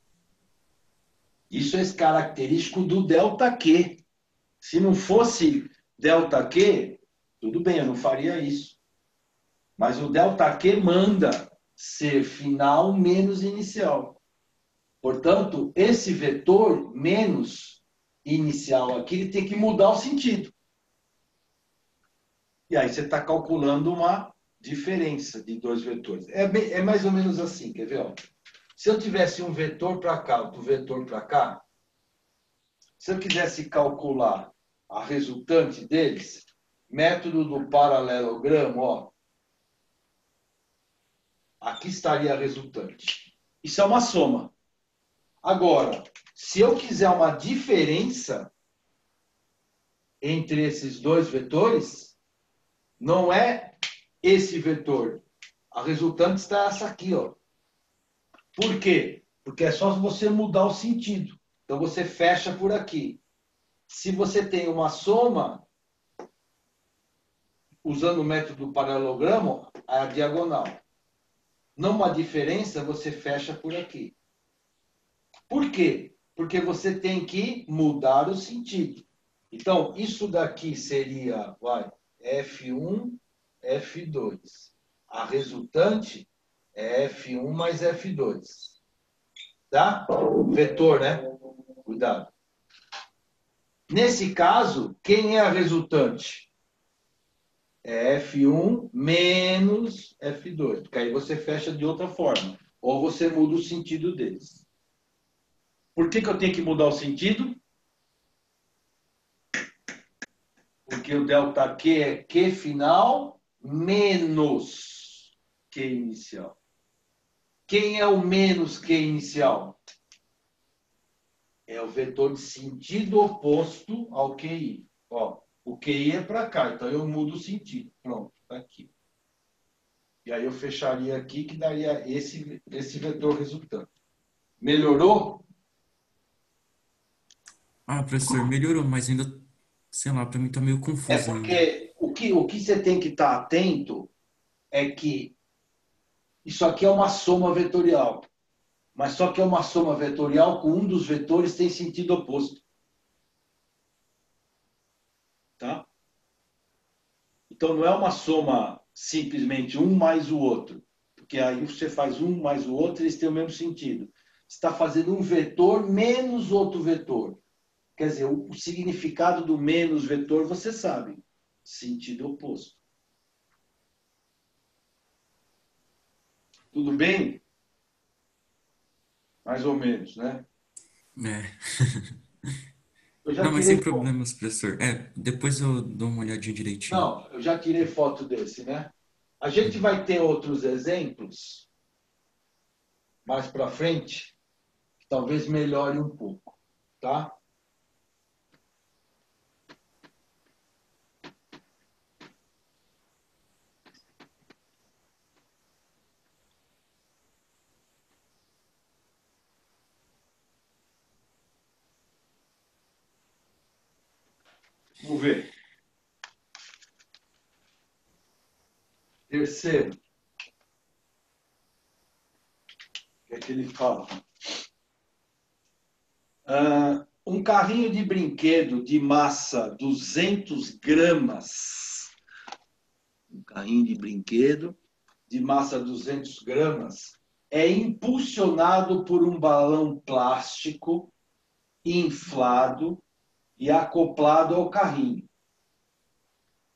Isso é característico do ΔQ. Se não fosse ΔQ, tudo bem, eu não faria isso. Mas o ΔQ manda ser final menos inicial. Portanto, esse vetor menos inicial aqui, ele tem que mudar o sentido. E aí você está calculando uma diferença de dois vetores. É mais ou menos assim, quer ver? Ó? Se eu tivesse um vetor para cá, outro vetor para cá, se eu quisesse calcular a resultante deles, método do paralelogramo, ó, aqui estaria a resultante. Isso é uma soma. Agora, se eu quiser uma diferença entre esses dois vetores, não é esse vetor. A resultante está essa aqui, ó. Por quê? Porque é só você mudar o sentido. Então você fecha por aqui. Se você tem uma soma, usando o método do paralelogramo, é a diagonal. Não uma diferença, você fecha por aqui. Por quê? Porque você tem que mudar o sentido. Então, isso daqui seria, F1, F2. A resultante é F1 mais F2. Tá? Vetor, né? Cuidado. Nesse caso, quem é a resultante? É F1 menos F2. Porque aí você fecha de outra forma. Ou você muda o sentido deles. Por que eu tenho que mudar o sentido? Porque o ΔQ é Q final menos Q inicial. Quem é o menos Q inicial? É o vetor de sentido oposto ao QI. Ó, o QI é para cá, então eu mudo o sentido. Pronto, está aqui. E aí eu fecharia aqui, que daria esse vetor resultante. Melhorou? Ah, professor, melhorou, mas ainda, sei lá, pra mim tá meio É confuso ainda. porque o que você tem que estar atento é que isso aqui é uma soma vetorial. Mas só que é uma soma vetorial com um dos vetores tem sentido oposto. Tá? Então não é uma soma simplesmente um mais o outro. Porque aí você faz um mais o outro e eles têm o mesmo sentido. Você está fazendo um vetor menos outro vetor. Quer dizer, o significado do menos vetor você sabe. Sentido oposto. Tudo bem? Mais ou menos, né? É. Eu já Não, mas sem tirei foto. problemas, professor. Depois eu dou uma olhadinha direitinho. Não, eu já tirei foto desse, né? A gente vai ter outros exemplos mais para frente, que talvez melhore um pouco, tá? Vamos ver. Terceiro. O que é que ele fala? Um carrinho de brinquedo de massa 200 gramas. Um carrinho de brinquedo de massa 200 gramas é impulsionado por um balão plástico inflado e acoplado ao carrinho.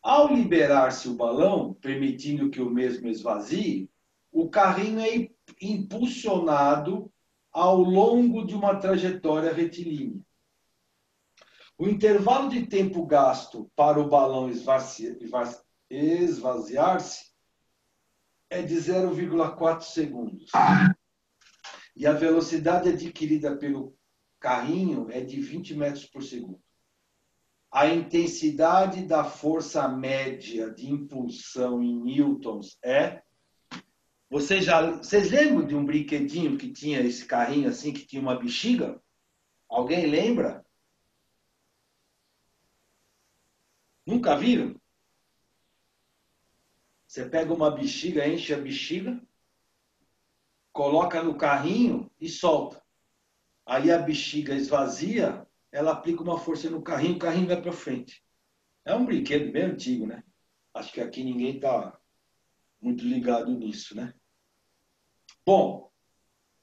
Ao liberar-se o balão, permitindo que o mesmo esvazie, o carrinho é impulsionado ao longo de uma trajetória retilínea. O intervalo de tempo gasto para o balão esvaziar-se é de 0,4 segundos. E a velocidade adquirida pelo carrinho é de 20 metros por segundo. A intensidade da força média de impulsão em newtons é... Vocês lembram de um brinquedinho que tinha esse carrinho assim, que tinha uma bexiga? Alguém lembra? Nunca viram? Você pega uma bexiga, enche a bexiga, coloca no carrinho e solta. Aí a bexiga esvazia, ela aplica uma força no carrinho, o carrinho vai para frente. É um brinquedo bem antigo, né? Acho que aqui ninguém está muito ligado nisso, né? Bom,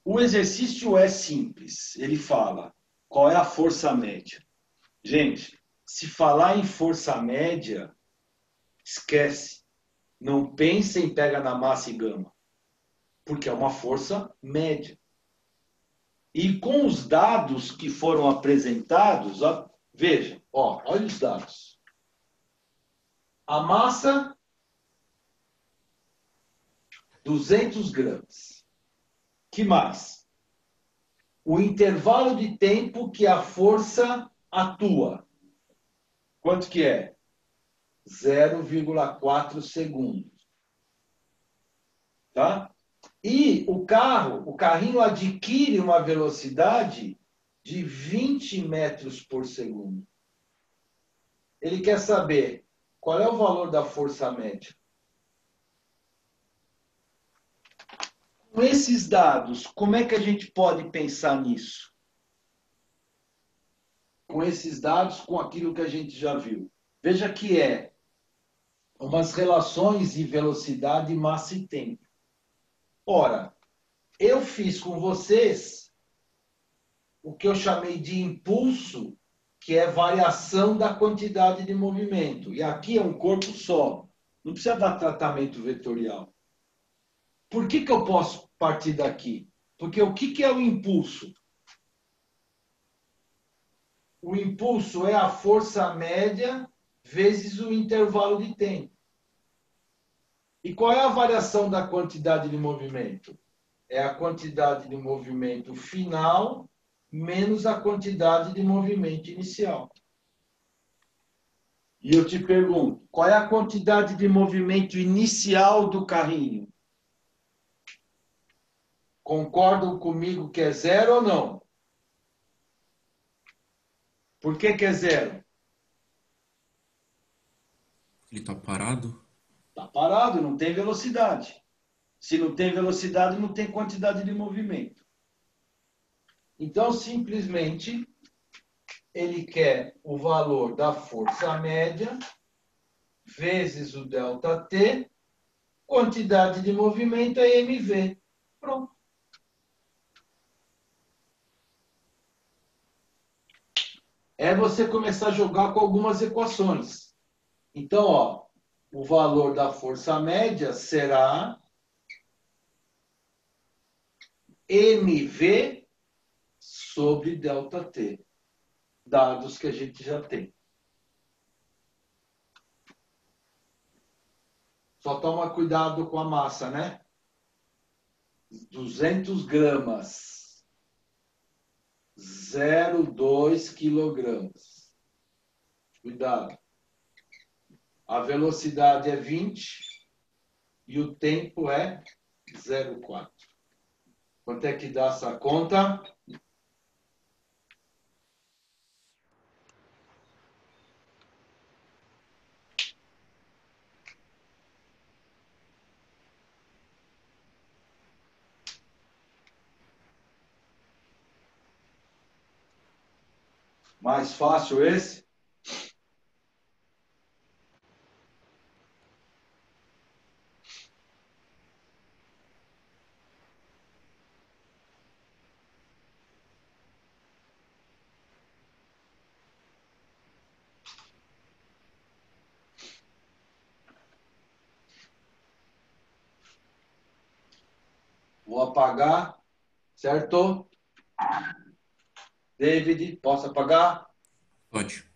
o exercício é simples. Ele fala qual é a força média. Gente, se falar em força média, esquece. Não pense em pega na massa e gama. Porque é uma força média. E com os dados que foram apresentados, ó, veja, ó, olha os dados. A massa, 200 gramas. Que mais? O intervalo de tempo que a força atua. Quanto que é? 0,4 segundos. Tá? E o carrinho adquire uma velocidade de 20 metros por segundo. Ele quer saber qual é o valor da força média. Com esses dados, como é que a gente pode pensar nisso? Com esses dados, com aquilo que a gente já viu. Veja que é umas relações de velocidade, massa e tempo. Ora, eu fiz com vocês o que eu chamei de impulso, que é variação da quantidade de movimento. E aqui é um corpo só. Não precisa dar tratamento vetorial. Por que eu posso partir daqui? Porque o que é o impulso? O impulso é a força média vezes o intervalo de tempo. E qual é a variação da quantidade de movimento? É a quantidade de movimento final menos a quantidade de movimento inicial. E eu te pergunto, qual é a quantidade de movimento inicial do carrinho? Concordam comigo que é zero ou não? Por que é zero? Ele está parado? Está parado, não tem velocidade. Se não tem velocidade, não tem quantidade de movimento. Então, simplesmente, ele quer o valor da força média vezes o ΔT, quantidade de movimento é mv. Pronto. É você começar a jogar com algumas equações. Então, ó, o valor da força média será mv sobre ΔT. Dados que a gente já tem. Só toma cuidado com a massa, né? 200 gramas. 0,2 quilogramas. Cuidado. A velocidade é 20 e o tempo é 0,4. Quanto é que dá essa conta? Mais fácil esse? Vou apagar, certo? David, posso apagar? Pode.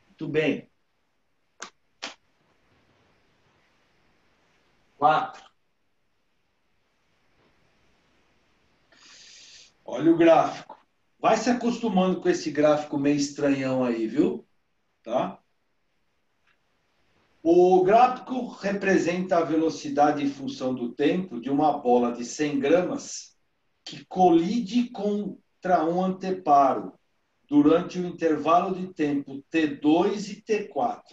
Muito bem. 4. Olha o gráfico. Vai se acostumando com esse gráfico meio estranhão aí, viu? Tá? O gráfico representa a velocidade em função do tempo de uma bola de 100 gramas que colide contra um anteparo durante o intervalo de tempo T2 e T4.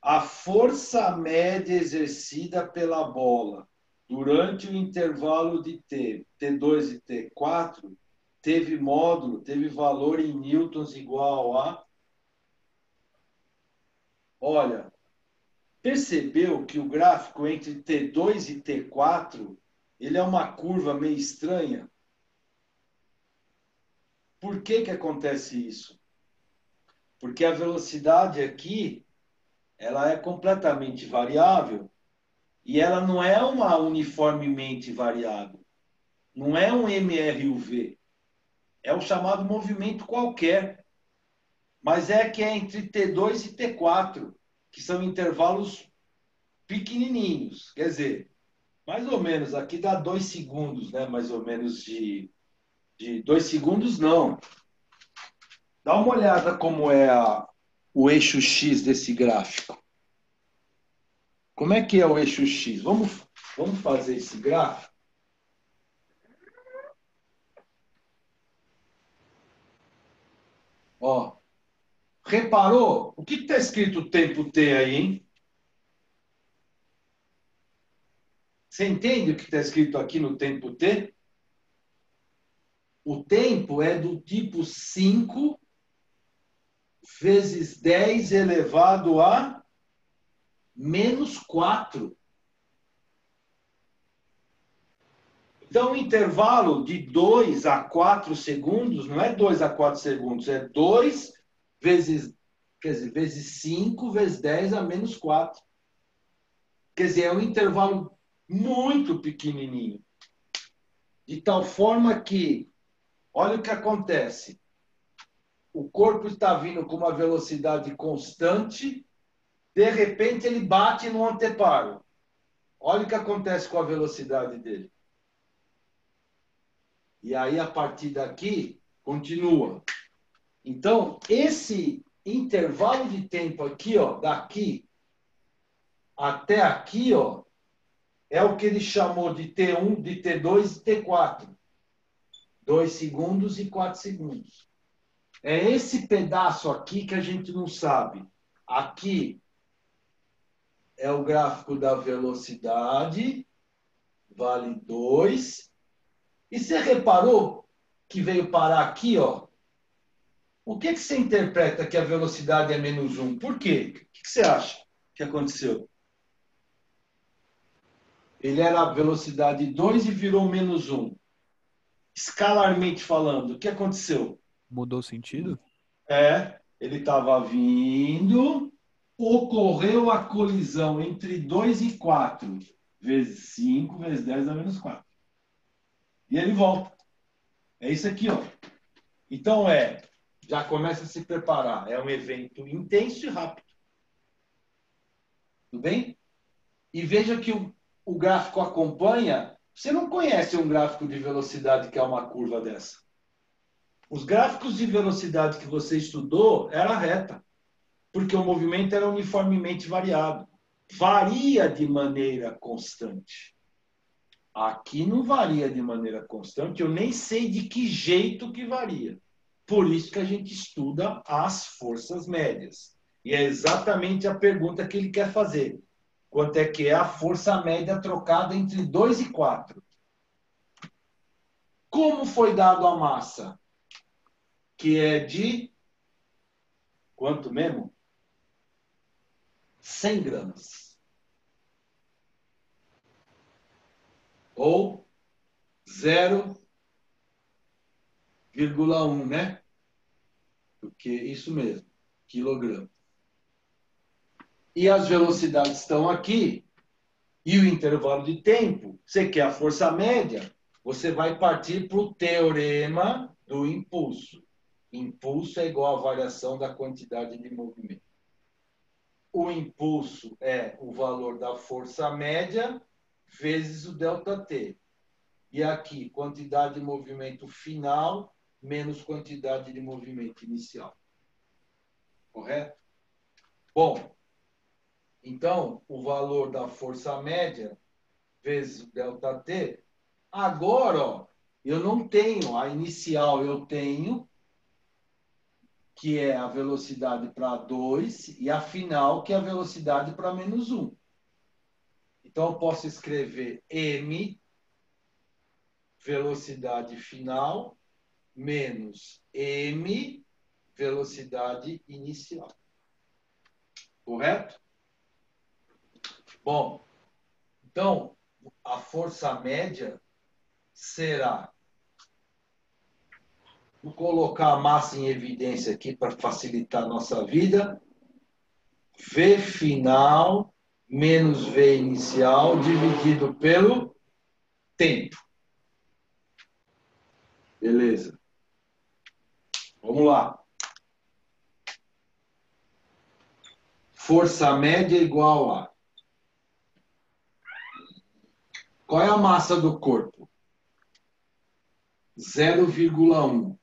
A força média exercida pela bola durante o intervalo de T2 e T4 teve valor em newtons igual a... Olha, percebeu que o gráfico entre T2 e T4, ele é uma curva meio estranha? Por que que acontece isso? Porque a velocidade aqui, ela é completamente variável e ela não é uma uniformemente variável. Não é um MRUV. É o chamado movimento qualquer. Mas é que é entre T2 e T4, que são intervalos pequenininhos. Quer dizer, mais ou menos, aqui dá 2 segundos, né? Mais ou menos de 2 segundos, não. Dá uma olhada como é o eixo X desse gráfico. Como é que é o eixo X? Vamos fazer esse gráfico. Ó, reparou? O que está escrito tempo T aí, hein? Você entende o que está escrito aqui no tempo T? O tempo é do tipo 5 vezes 10 elevado a menos 4. Então, o intervalo de 2 a 4 segundos não é 2 a 4 segundos, é 2 vezes 5 vezes 10 a menos 4. Quer dizer, é um intervalo muito pequenininho. De tal forma que, olha o que acontece. O corpo está vindo com uma velocidade constante, de repente ele bate no anteparo. Olha o que acontece com a velocidade dele. E aí, a partir daqui, continua. Então, esse intervalo de tempo aqui, ó, daqui até aqui, ó, é o que ele chamou de T1, de T2 e T4. 2 segundos e 4 segundos. É esse pedaço aqui que a gente não sabe. Aqui é o gráfico da velocidade, vale 2. E você reparou que veio parar aqui, ó? O que você interpreta que a velocidade é menos 1? Por quê? O que você acha que aconteceu? Ele era a velocidade 2 e virou menos 1. Escalarmente falando, o que aconteceu? Mudou o sentido? Ele estava vindo, ocorreu a colisão entre 2 e 4, vezes 5, vezes 10 a menos 4. E ele volta. É isso aqui, ó. Então, já começa a se preparar. É um evento intenso e rápido. Tudo bem? E veja que o gráfico acompanha. Você não conhece um gráfico de velocidade que é uma curva dessa. Os gráficos de velocidade que você estudou era reta, porque o movimento era uniformemente variado. Varia de maneira constante. Aqui não varia de maneira constante, eu nem sei de que jeito que varia. Por isso que a gente estuda as forças médias. E é exatamente a pergunta que ele quer fazer. Quanto é que é a força média trocada entre 2 e 4? Como foi dado a massa? Que é de... quanto mesmo? 100 gramas. Ou 0,1, né? Porque isso mesmo, quilograma. E as velocidades estão aqui. E o intervalo de tempo, você quer a força média, você vai partir para o teorema do impulso. Impulso é igual à variação da quantidade de movimento. O impulso é o valor da força média vezes o ΔT. E aqui, quantidade de movimento final menos quantidade de movimento inicial. Correto? Bom, então, o valor da força média vezes o ΔT. Agora, ó, eu não tenho a inicial, eu tenho, que é a velocidade para 2, e a final, que é a velocidade para -1. Então, eu posso escrever m, velocidade final, menos m, velocidade inicial. Correto? Bom, então, a força média será... Vou colocar a massa em evidência aqui para facilitar a nossa vida. V final menos V inicial dividido pelo tempo. Beleza. Vamos lá. Força média igual a... Qual é a massa do corpo? 0,1.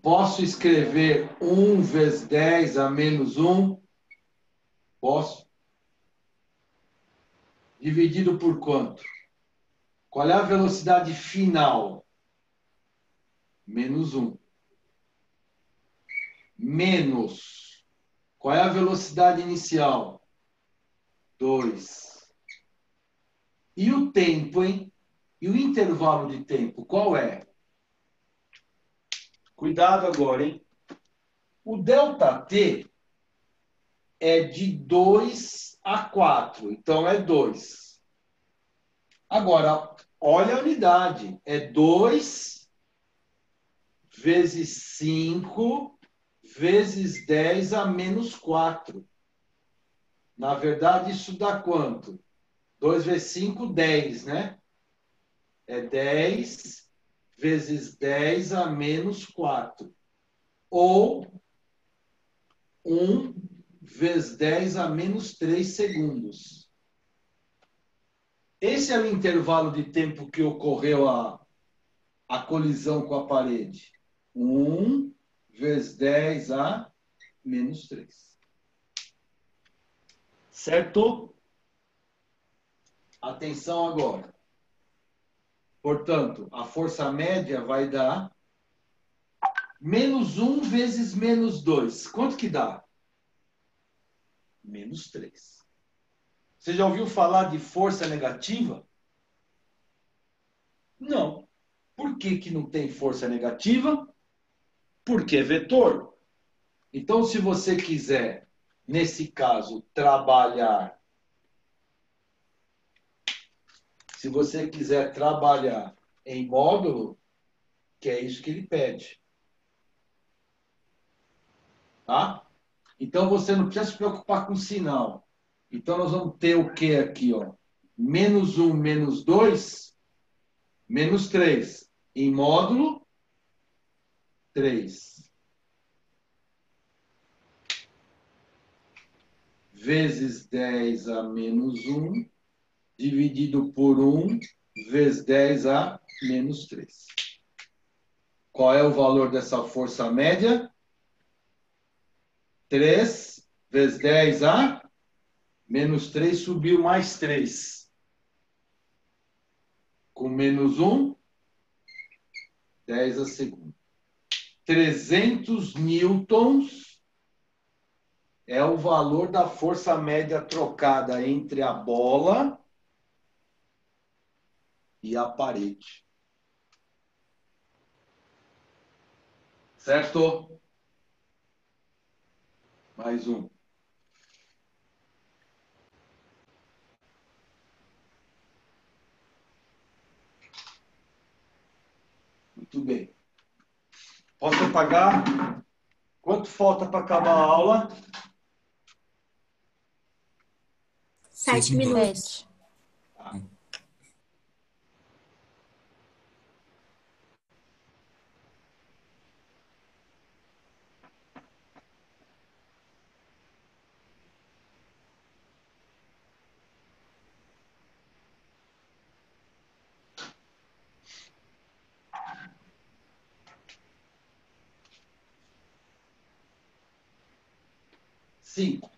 Posso escrever 1 vezes 10 a menos 1? Posso. Dividido por quanto? Qual é a velocidade final? Menos 1. Menos. Qual é a velocidade inicial? 2. E o tempo, hein? E o intervalo de tempo, qual é? Cuidado agora, hein? O ΔT é de 2 a 4, então é 2. Agora, olha a unidade. É 2 vezes 5 vezes 10 a menos 4. Na verdade, isso dá quanto? 2 vezes 5, 10, né? É 10 vezes 10 a menos 4. Ou 1 vezes 10 a menos 3 segundos. Esse é o intervalo de tempo que ocorreu a colisão com a parede. 1 vezes 10 a menos 3. Certo? Atenção agora. Portanto, a força média vai dar menos 1 vezes menos 2. Quanto que dá? Menos 3. Você já ouviu falar de força negativa? Não. Por que que não tem força negativa? Porque é vetor. Então, se você quiser, nesse caso, trabalhar... Se você quiser trabalhar em módulo, que é isso que ele pede. Tá? Então, você não precisa se preocupar com o sinal. Então, nós vamos ter o que aqui? Ó? Menos 1, menos 2, menos 3. Em módulo, 3. Vezes 10 a menos 1, dividido por 1, vezes 10 a menos 3. Qual é o valor dessa força média? 3 vezes 10 a menos 3, subiu mais 3. com menos 1, 10 a segunda. 300 newtons é o valor da força média trocada entre a bola e a parede. Certo? Mais um. Muito bem. Posso apagar? Quanto falta para acabar a aula? 7 minutos. 7. Cinco.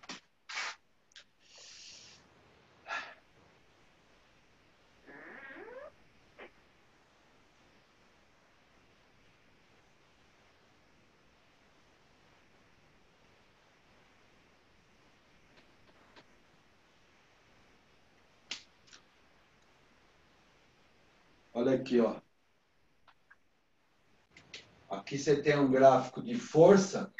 Olha aqui, ó. Aqui você tem um gráfico de força.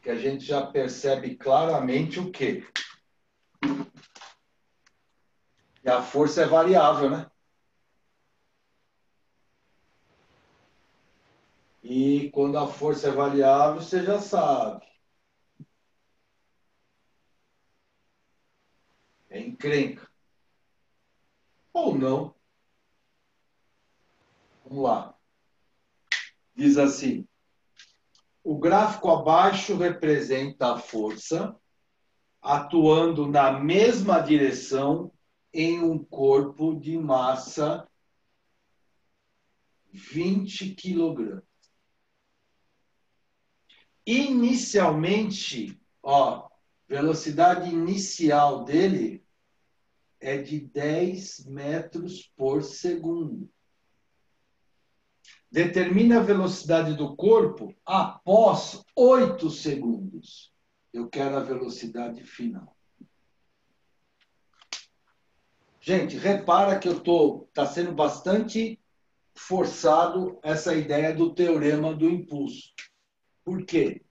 Que a gente já percebe claramente o quê? Que a força é variável, né? E quando a força é variável, você já sabe. É encrenca. Ou não. Vamos lá. Diz assim: o gráfico abaixo representa a força atuando na mesma direção em um corpo de massa 20 kg. Inicialmente, ó, velocidade inicial dele é de 10 metros por segundo. Determina a velocidade do corpo após 8 segundos. Eu quero a velocidade final. Gente, repara que tá sendo bastante forçado essa ideia do teorema do impulso. Por quê?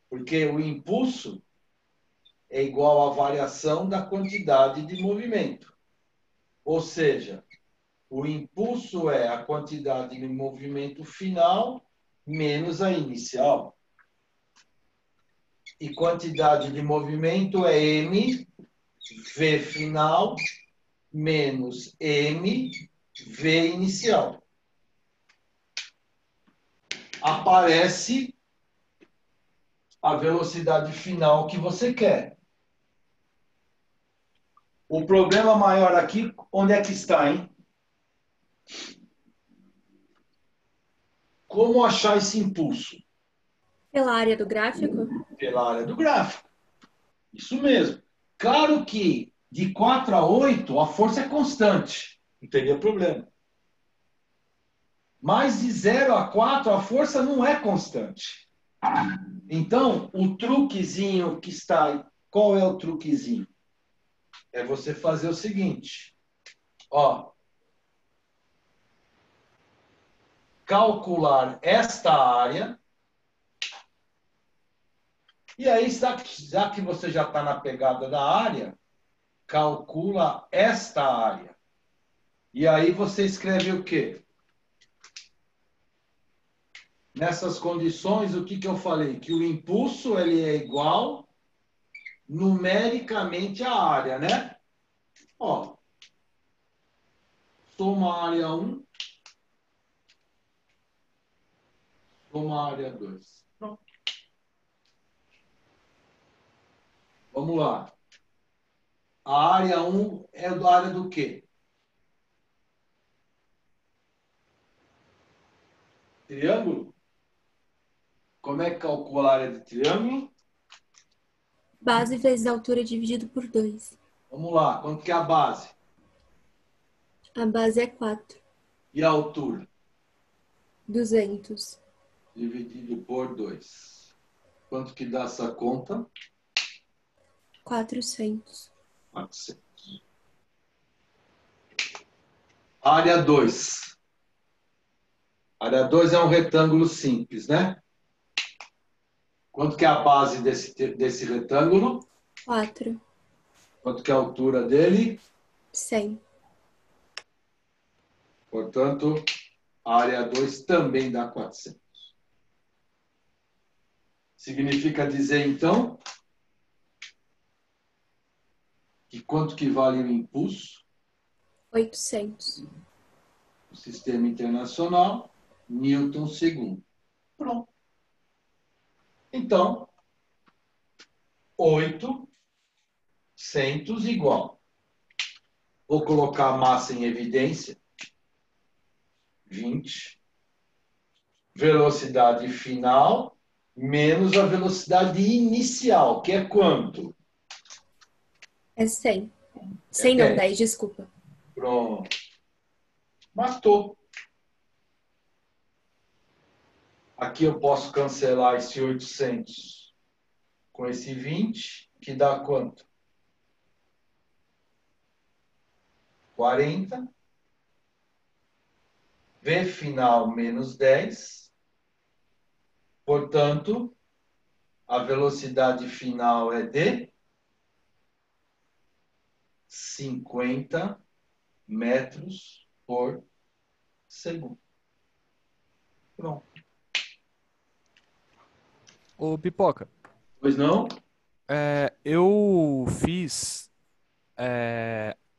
Porque o impulso é igual à variação da quantidade de movimento. Ou seja, o impulso é a quantidade de movimento final menos a inicial. E quantidade de movimento é m, v final, menos m, v inicial. Aparece a velocidade final que você quer. O problema maior aqui, onde é que está, hein? Como achar esse impulso? Pela área do gráfico? Pela área do gráfico. Isso mesmo. Claro que de 4 a 8 a força é constante. Não teria problema. Mas de 0 a 4 a força não é constante. Então, o truquezinho que está aí, qual é o truquezinho? É você fazer o seguinte. Ó, calcular esta área. E aí, já que você já está na pegada da área, calcula esta área. E aí você escreve o quê? Nessas condições, o que eu falei? Que o impulso ele é igual numericamente à área, né? Ó, soma área 1, soma área 2. Pronto. Vamos lá. A área 1 é da área do quê? Triângulo? Como é que calcula a área de triângulo? Base vezes altura dividido por 2. Vamos lá, quanto que é a base? A base é 4. E a altura? 200. Dividido por 2. Quanto que dá essa conta? 400. 400. Área 2. Área 2 é um retângulo simples, né? Quanto que é a base desse retângulo? 4. Quanto que é a altura dele? 100. Portanto, a área 2 também dá 400. Significa dizer, então, que quanto que vale o impulso? 800. O sistema internacional, Newton segundo. Pronto. Então, 800 igual. Vou colocar a massa em evidência. 20. Velocidade final menos a velocidade inicial, que é quanto? É 100. 100 não, 10. 10, desculpa. Pronto. Matou. Aqui eu posso cancelar esse 800 com esse 20, que dá quanto? 40. V final menos 10. Portanto, a velocidade final é de 50 metros por segundo. Pronto. Ô, Pipoca, Pois não? eu fiz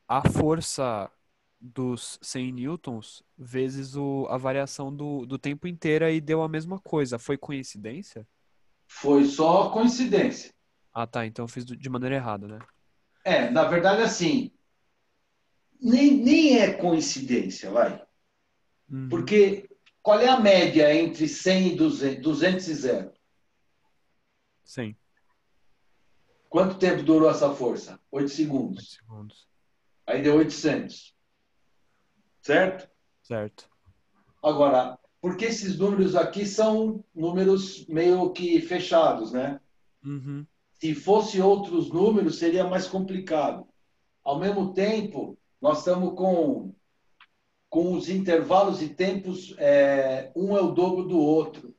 a força dos 100 newtons vezes a variação do tempo inteira e deu a mesma coisa. Foi coincidência? Foi só coincidência. Ah, tá. Então eu fiz de maneira errada, né? Na verdade, assim, nem é coincidência, vai. Uhum. Porque qual é a média entre 100 e 200, 200 e 0? Sim, Quanto tempo durou essa força? 8 8 segundos. segundos. Aí deu 800. Certo? Certo. Agora, porque esses números aqui são números meio que fechados, né? Uhum. Se fosse outros números, seria mais complicado. Ao mesmo tempo, nós estamos com os intervalos de tempos, um é o dobro do outro.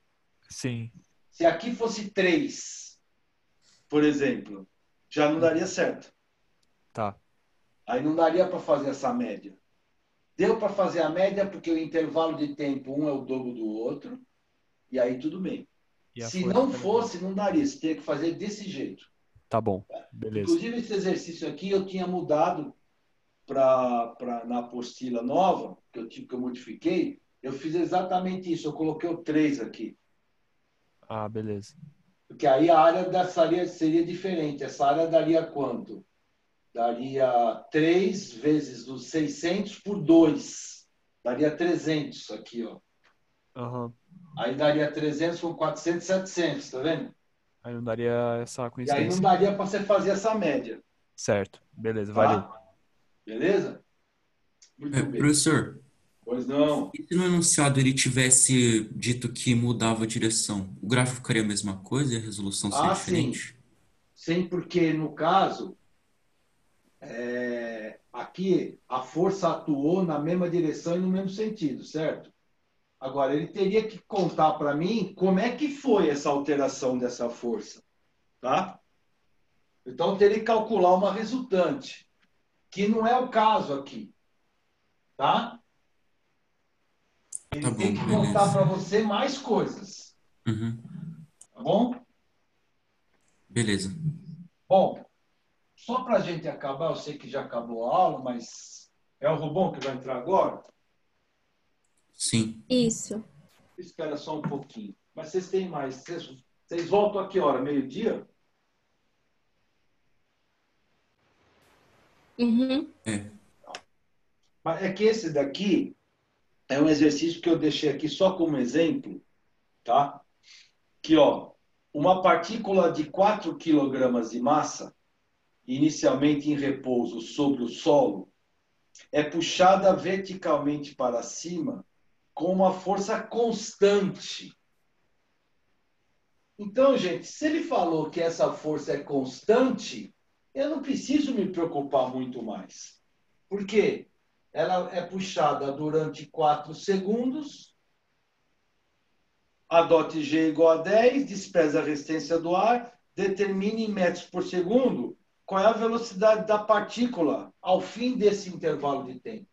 Sim. Se aqui fosse 3, por exemplo, já não daria certo. Tá. Aí não daria para fazer essa média. Deu para fazer a média porque o intervalo de tempo, um é o dobro do outro, e aí tudo bem. E a Se força não também. fosse, não daria. Você teria que fazer desse jeito. Tá bom. Beleza. Inclusive, esse exercício aqui eu tinha mudado na apostila nova, que eu modifiquei. Eu fiz exatamente isso. Eu coloquei o 3 aqui. Ah, beleza. Porque aí a área dessa área seria diferente. Essa área daria quanto? Daria 3 vezes os 600 por 2. Daria 300 aqui, ó. Aham. Aí daria 300 com 400, 700, tá vendo? Aí não daria essa E aí não coincidência. daria para você fazer essa média, Certo. Beleza, tá? valeu. Beleza? Muito bem. Professor, Pois não. e se no enunciado ele tivesse dito que mudava a direção, o gráfico ficaria a mesma coisa e a resolução seria Ah, sim. diferente? Sim, porque no caso, aqui a força atuou na mesma direção e no mesmo sentido, certo? Agora, ele teria que contar para mim como é que foi essa alteração dessa força, tá? Então, eu teria que calcular uma resultante, que não é o caso aqui, tá? Ele Tá tem bom, que contar beleza. para você mais coisas, Uhum, tá bom? beleza. Bom, só para a gente acabar, eu sei que já acabou a aula, mas é o Rubão que vai entrar agora? Sim. Isso. Espera só um pouquinho. Mas vocês têm mais. Vocês voltam a que hora? Meio-dia? Uhum. É. Mas é que esse daqui é um exercício que eu deixei aqui só como exemplo, tá? Que, ó, uma partícula de 4 kg de massa, inicialmente em repouso sobre o solo, é puxada verticalmente para cima com uma força constante. Então, gente, se ele falou que essa força é constante, eu não preciso me preocupar muito mais. Por quê? Ela é puxada durante 4 segundos, adote G igual a 10, despreza a resistência do ar, determine em metros por segundo qual é a velocidade da partícula ao fim desse intervalo de tempo.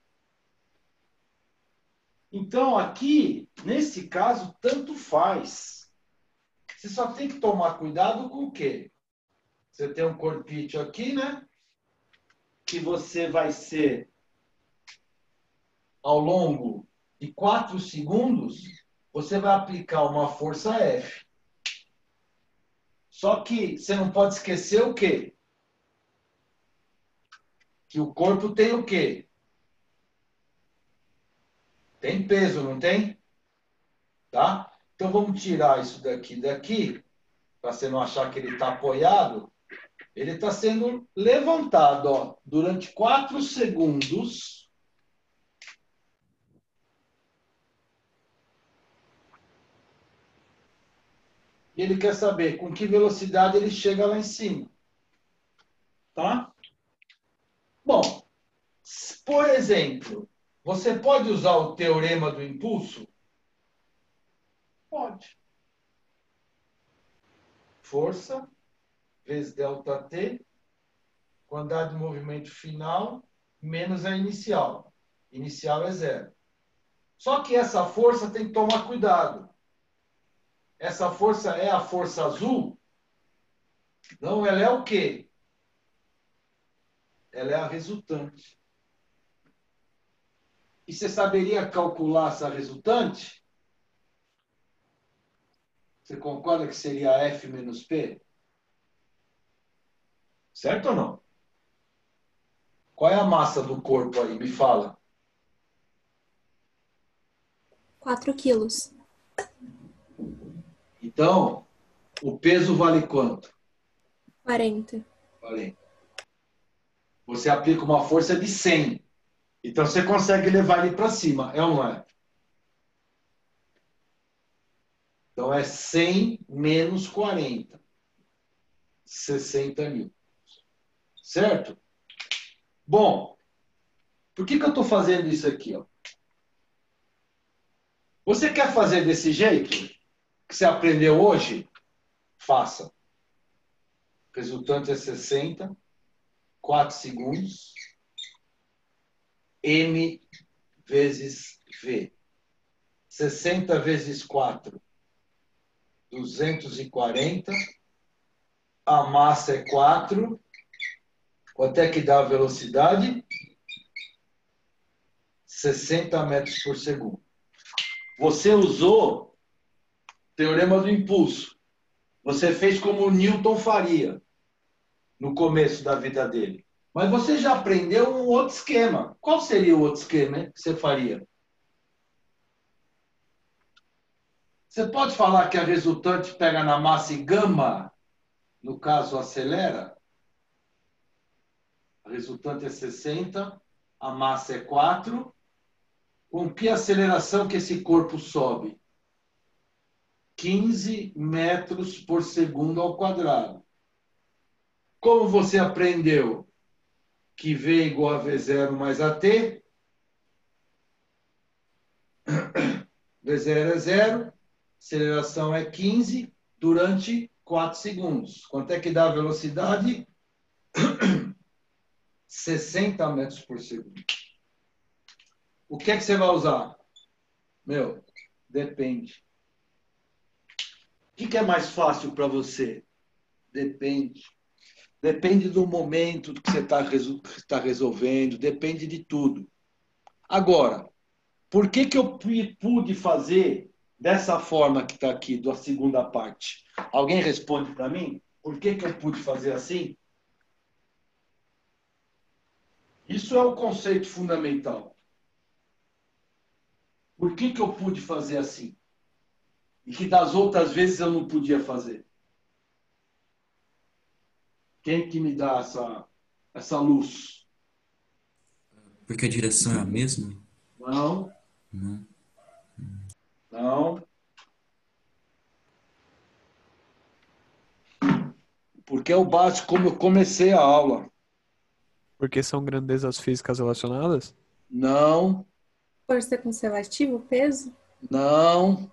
Então, aqui, nesse caso, tanto faz. Você só tem que tomar cuidado com o quê? Você tem um corpício aqui, né? Que você vai ser, ao longo de 4 segundos, você vai aplicar uma força F. Só que você não pode esquecer o quê? Que o corpo tem o quê? Tem peso, não tem? Tá? Então vamos tirar isso daqui, para você não achar que ele está apoiado. Ele está sendo levantado, ó, durante 4 segundos. E ele quer saber com que velocidade ele chega lá em cima. Tá? Bom, por exemplo, você pode usar o teorema do impulso? Pode. Força vezes ΔT, quantidade de movimento final, menos a inicial. Inicial é 0. Só que essa força tem que tomar cuidado. Essa força é a força azul? Não, ela é o quê? Ela é a resultante. E você saberia calcular essa resultante? Você concorda que seria F menos P? Certo ou não? Qual é a massa do corpo aí? Me fala. 4 quilos. Então, o peso vale quanto? 40. Vale. Você aplica uma força de 100. Então, você consegue levar ele para cima. É ou não é? Então, é 100 menos 40. 60 mil. Certo? Bom, por que eu estou fazendo isso aqui? Ó? Você quer fazer desse jeito que você aprendeu hoje? Faça. O resultante é 60, 4 segundos, M vezes V. 60 vezes 4, 240. A massa é 4. Quanto é que dá a velocidade? 60 metros por segundo. Você usou o teorema do impulso. Você fez como o Newton faria no começo da vida dele. Mas você já aprendeu um outro esquema. Qual seria o outro esquema que você faria? Você pode falar que a resultante pega na massa e gama, no caso acelera? A resultante é 60, a massa é 4. Com que aceleração que esse corpo sobe? 15 metros por segundo ao quadrado. Como você aprendeu que V igual a V0 mais AT? V0 é 0, aceleração é 15 durante 4 segundos. Quanto é que dá a velocidade? 60 metros por segundo. O que é que você vai usar? Meu, depende. O que é mais fácil para você? Depende. Depende do momento que você está resolvendo, depende de tudo. Agora, por que eu pude fazer dessa forma que está aqui, da segunda parte? Alguém responde para mim? Por que eu pude fazer assim? Isso é o conceito fundamental. Por que eu pude fazer assim? E que das outras vezes eu não podia fazer? Quem que me dá essa luz? Porque a direção é a mesma? Não, Não. não. Porque é o básico como eu comecei a aula. Porque são grandezas físicas relacionadas? Não, Força com relativo, peso? não.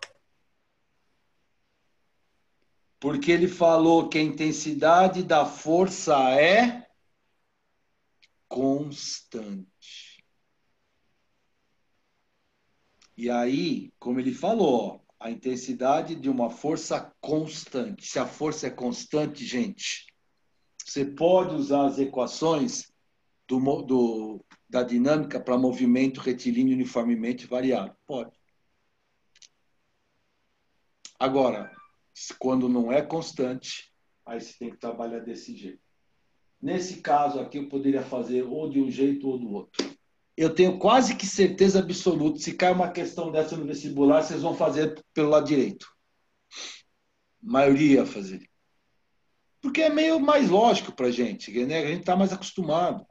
Porque ele falou que a intensidade da força é constante. E aí, como ele falou, ó, a intensidade de uma força constante. Se a força é constante, gente, você pode usar as equações da dinâmica para movimento retilíneo uniformemente variável. Pode. Agora, quando não é constante, aí você tem que trabalhar desse jeito. Nesse caso aqui, eu poderia fazer ou de um jeito ou do outro. Eu tenho quase que certeza absoluta, se cai uma questão dessa no vestibular, vocês vão fazer pelo lado direito. A maioria fazer. Porque é meio mais lógico para a gente, né? A gente está mais acostumado.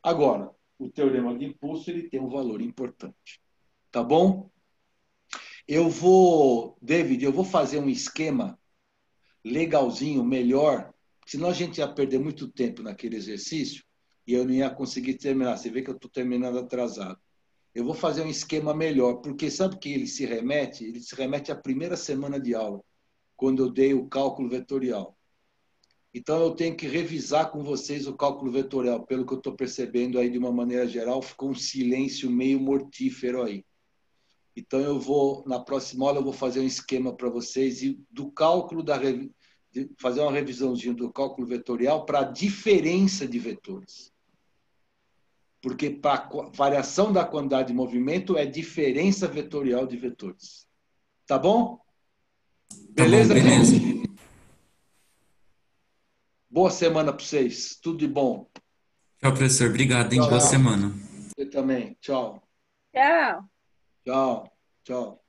Agora, o teorema de impulso ele tem um valor importante. Tá bom? David, eu vou fazer um esquema legalzinho, melhor, senão a gente ia perder muito tempo naquele exercício e eu não ia conseguir terminar. Você vê que eu estou terminando atrasado. Eu vou fazer um esquema melhor, porque sabe que ele se remete? Ele se remete à primeira semana de aula, quando eu dei o cálculo vetorial. Então, eu tenho que revisar com vocês o cálculo vetorial. Pelo que eu estou percebendo aí, de uma maneira geral, ficou um silêncio meio mortífero aí. Então, na próxima aula, eu vou fazer um esquema para vocês e do cálculo fazer uma revisãozinha do cálculo vetorial para a diferença de vetores. Porque para variação da quantidade de movimento é diferença vetorial de vetores. Tá bom? Beleza, Tá bom, beleza. gente? Boa semana para vocês. Tudo de bom. Tchau, professor. Obrigado, hein? Boa Tchau. semana. Você também. Tchau. Tchau. Tchau. Tchau.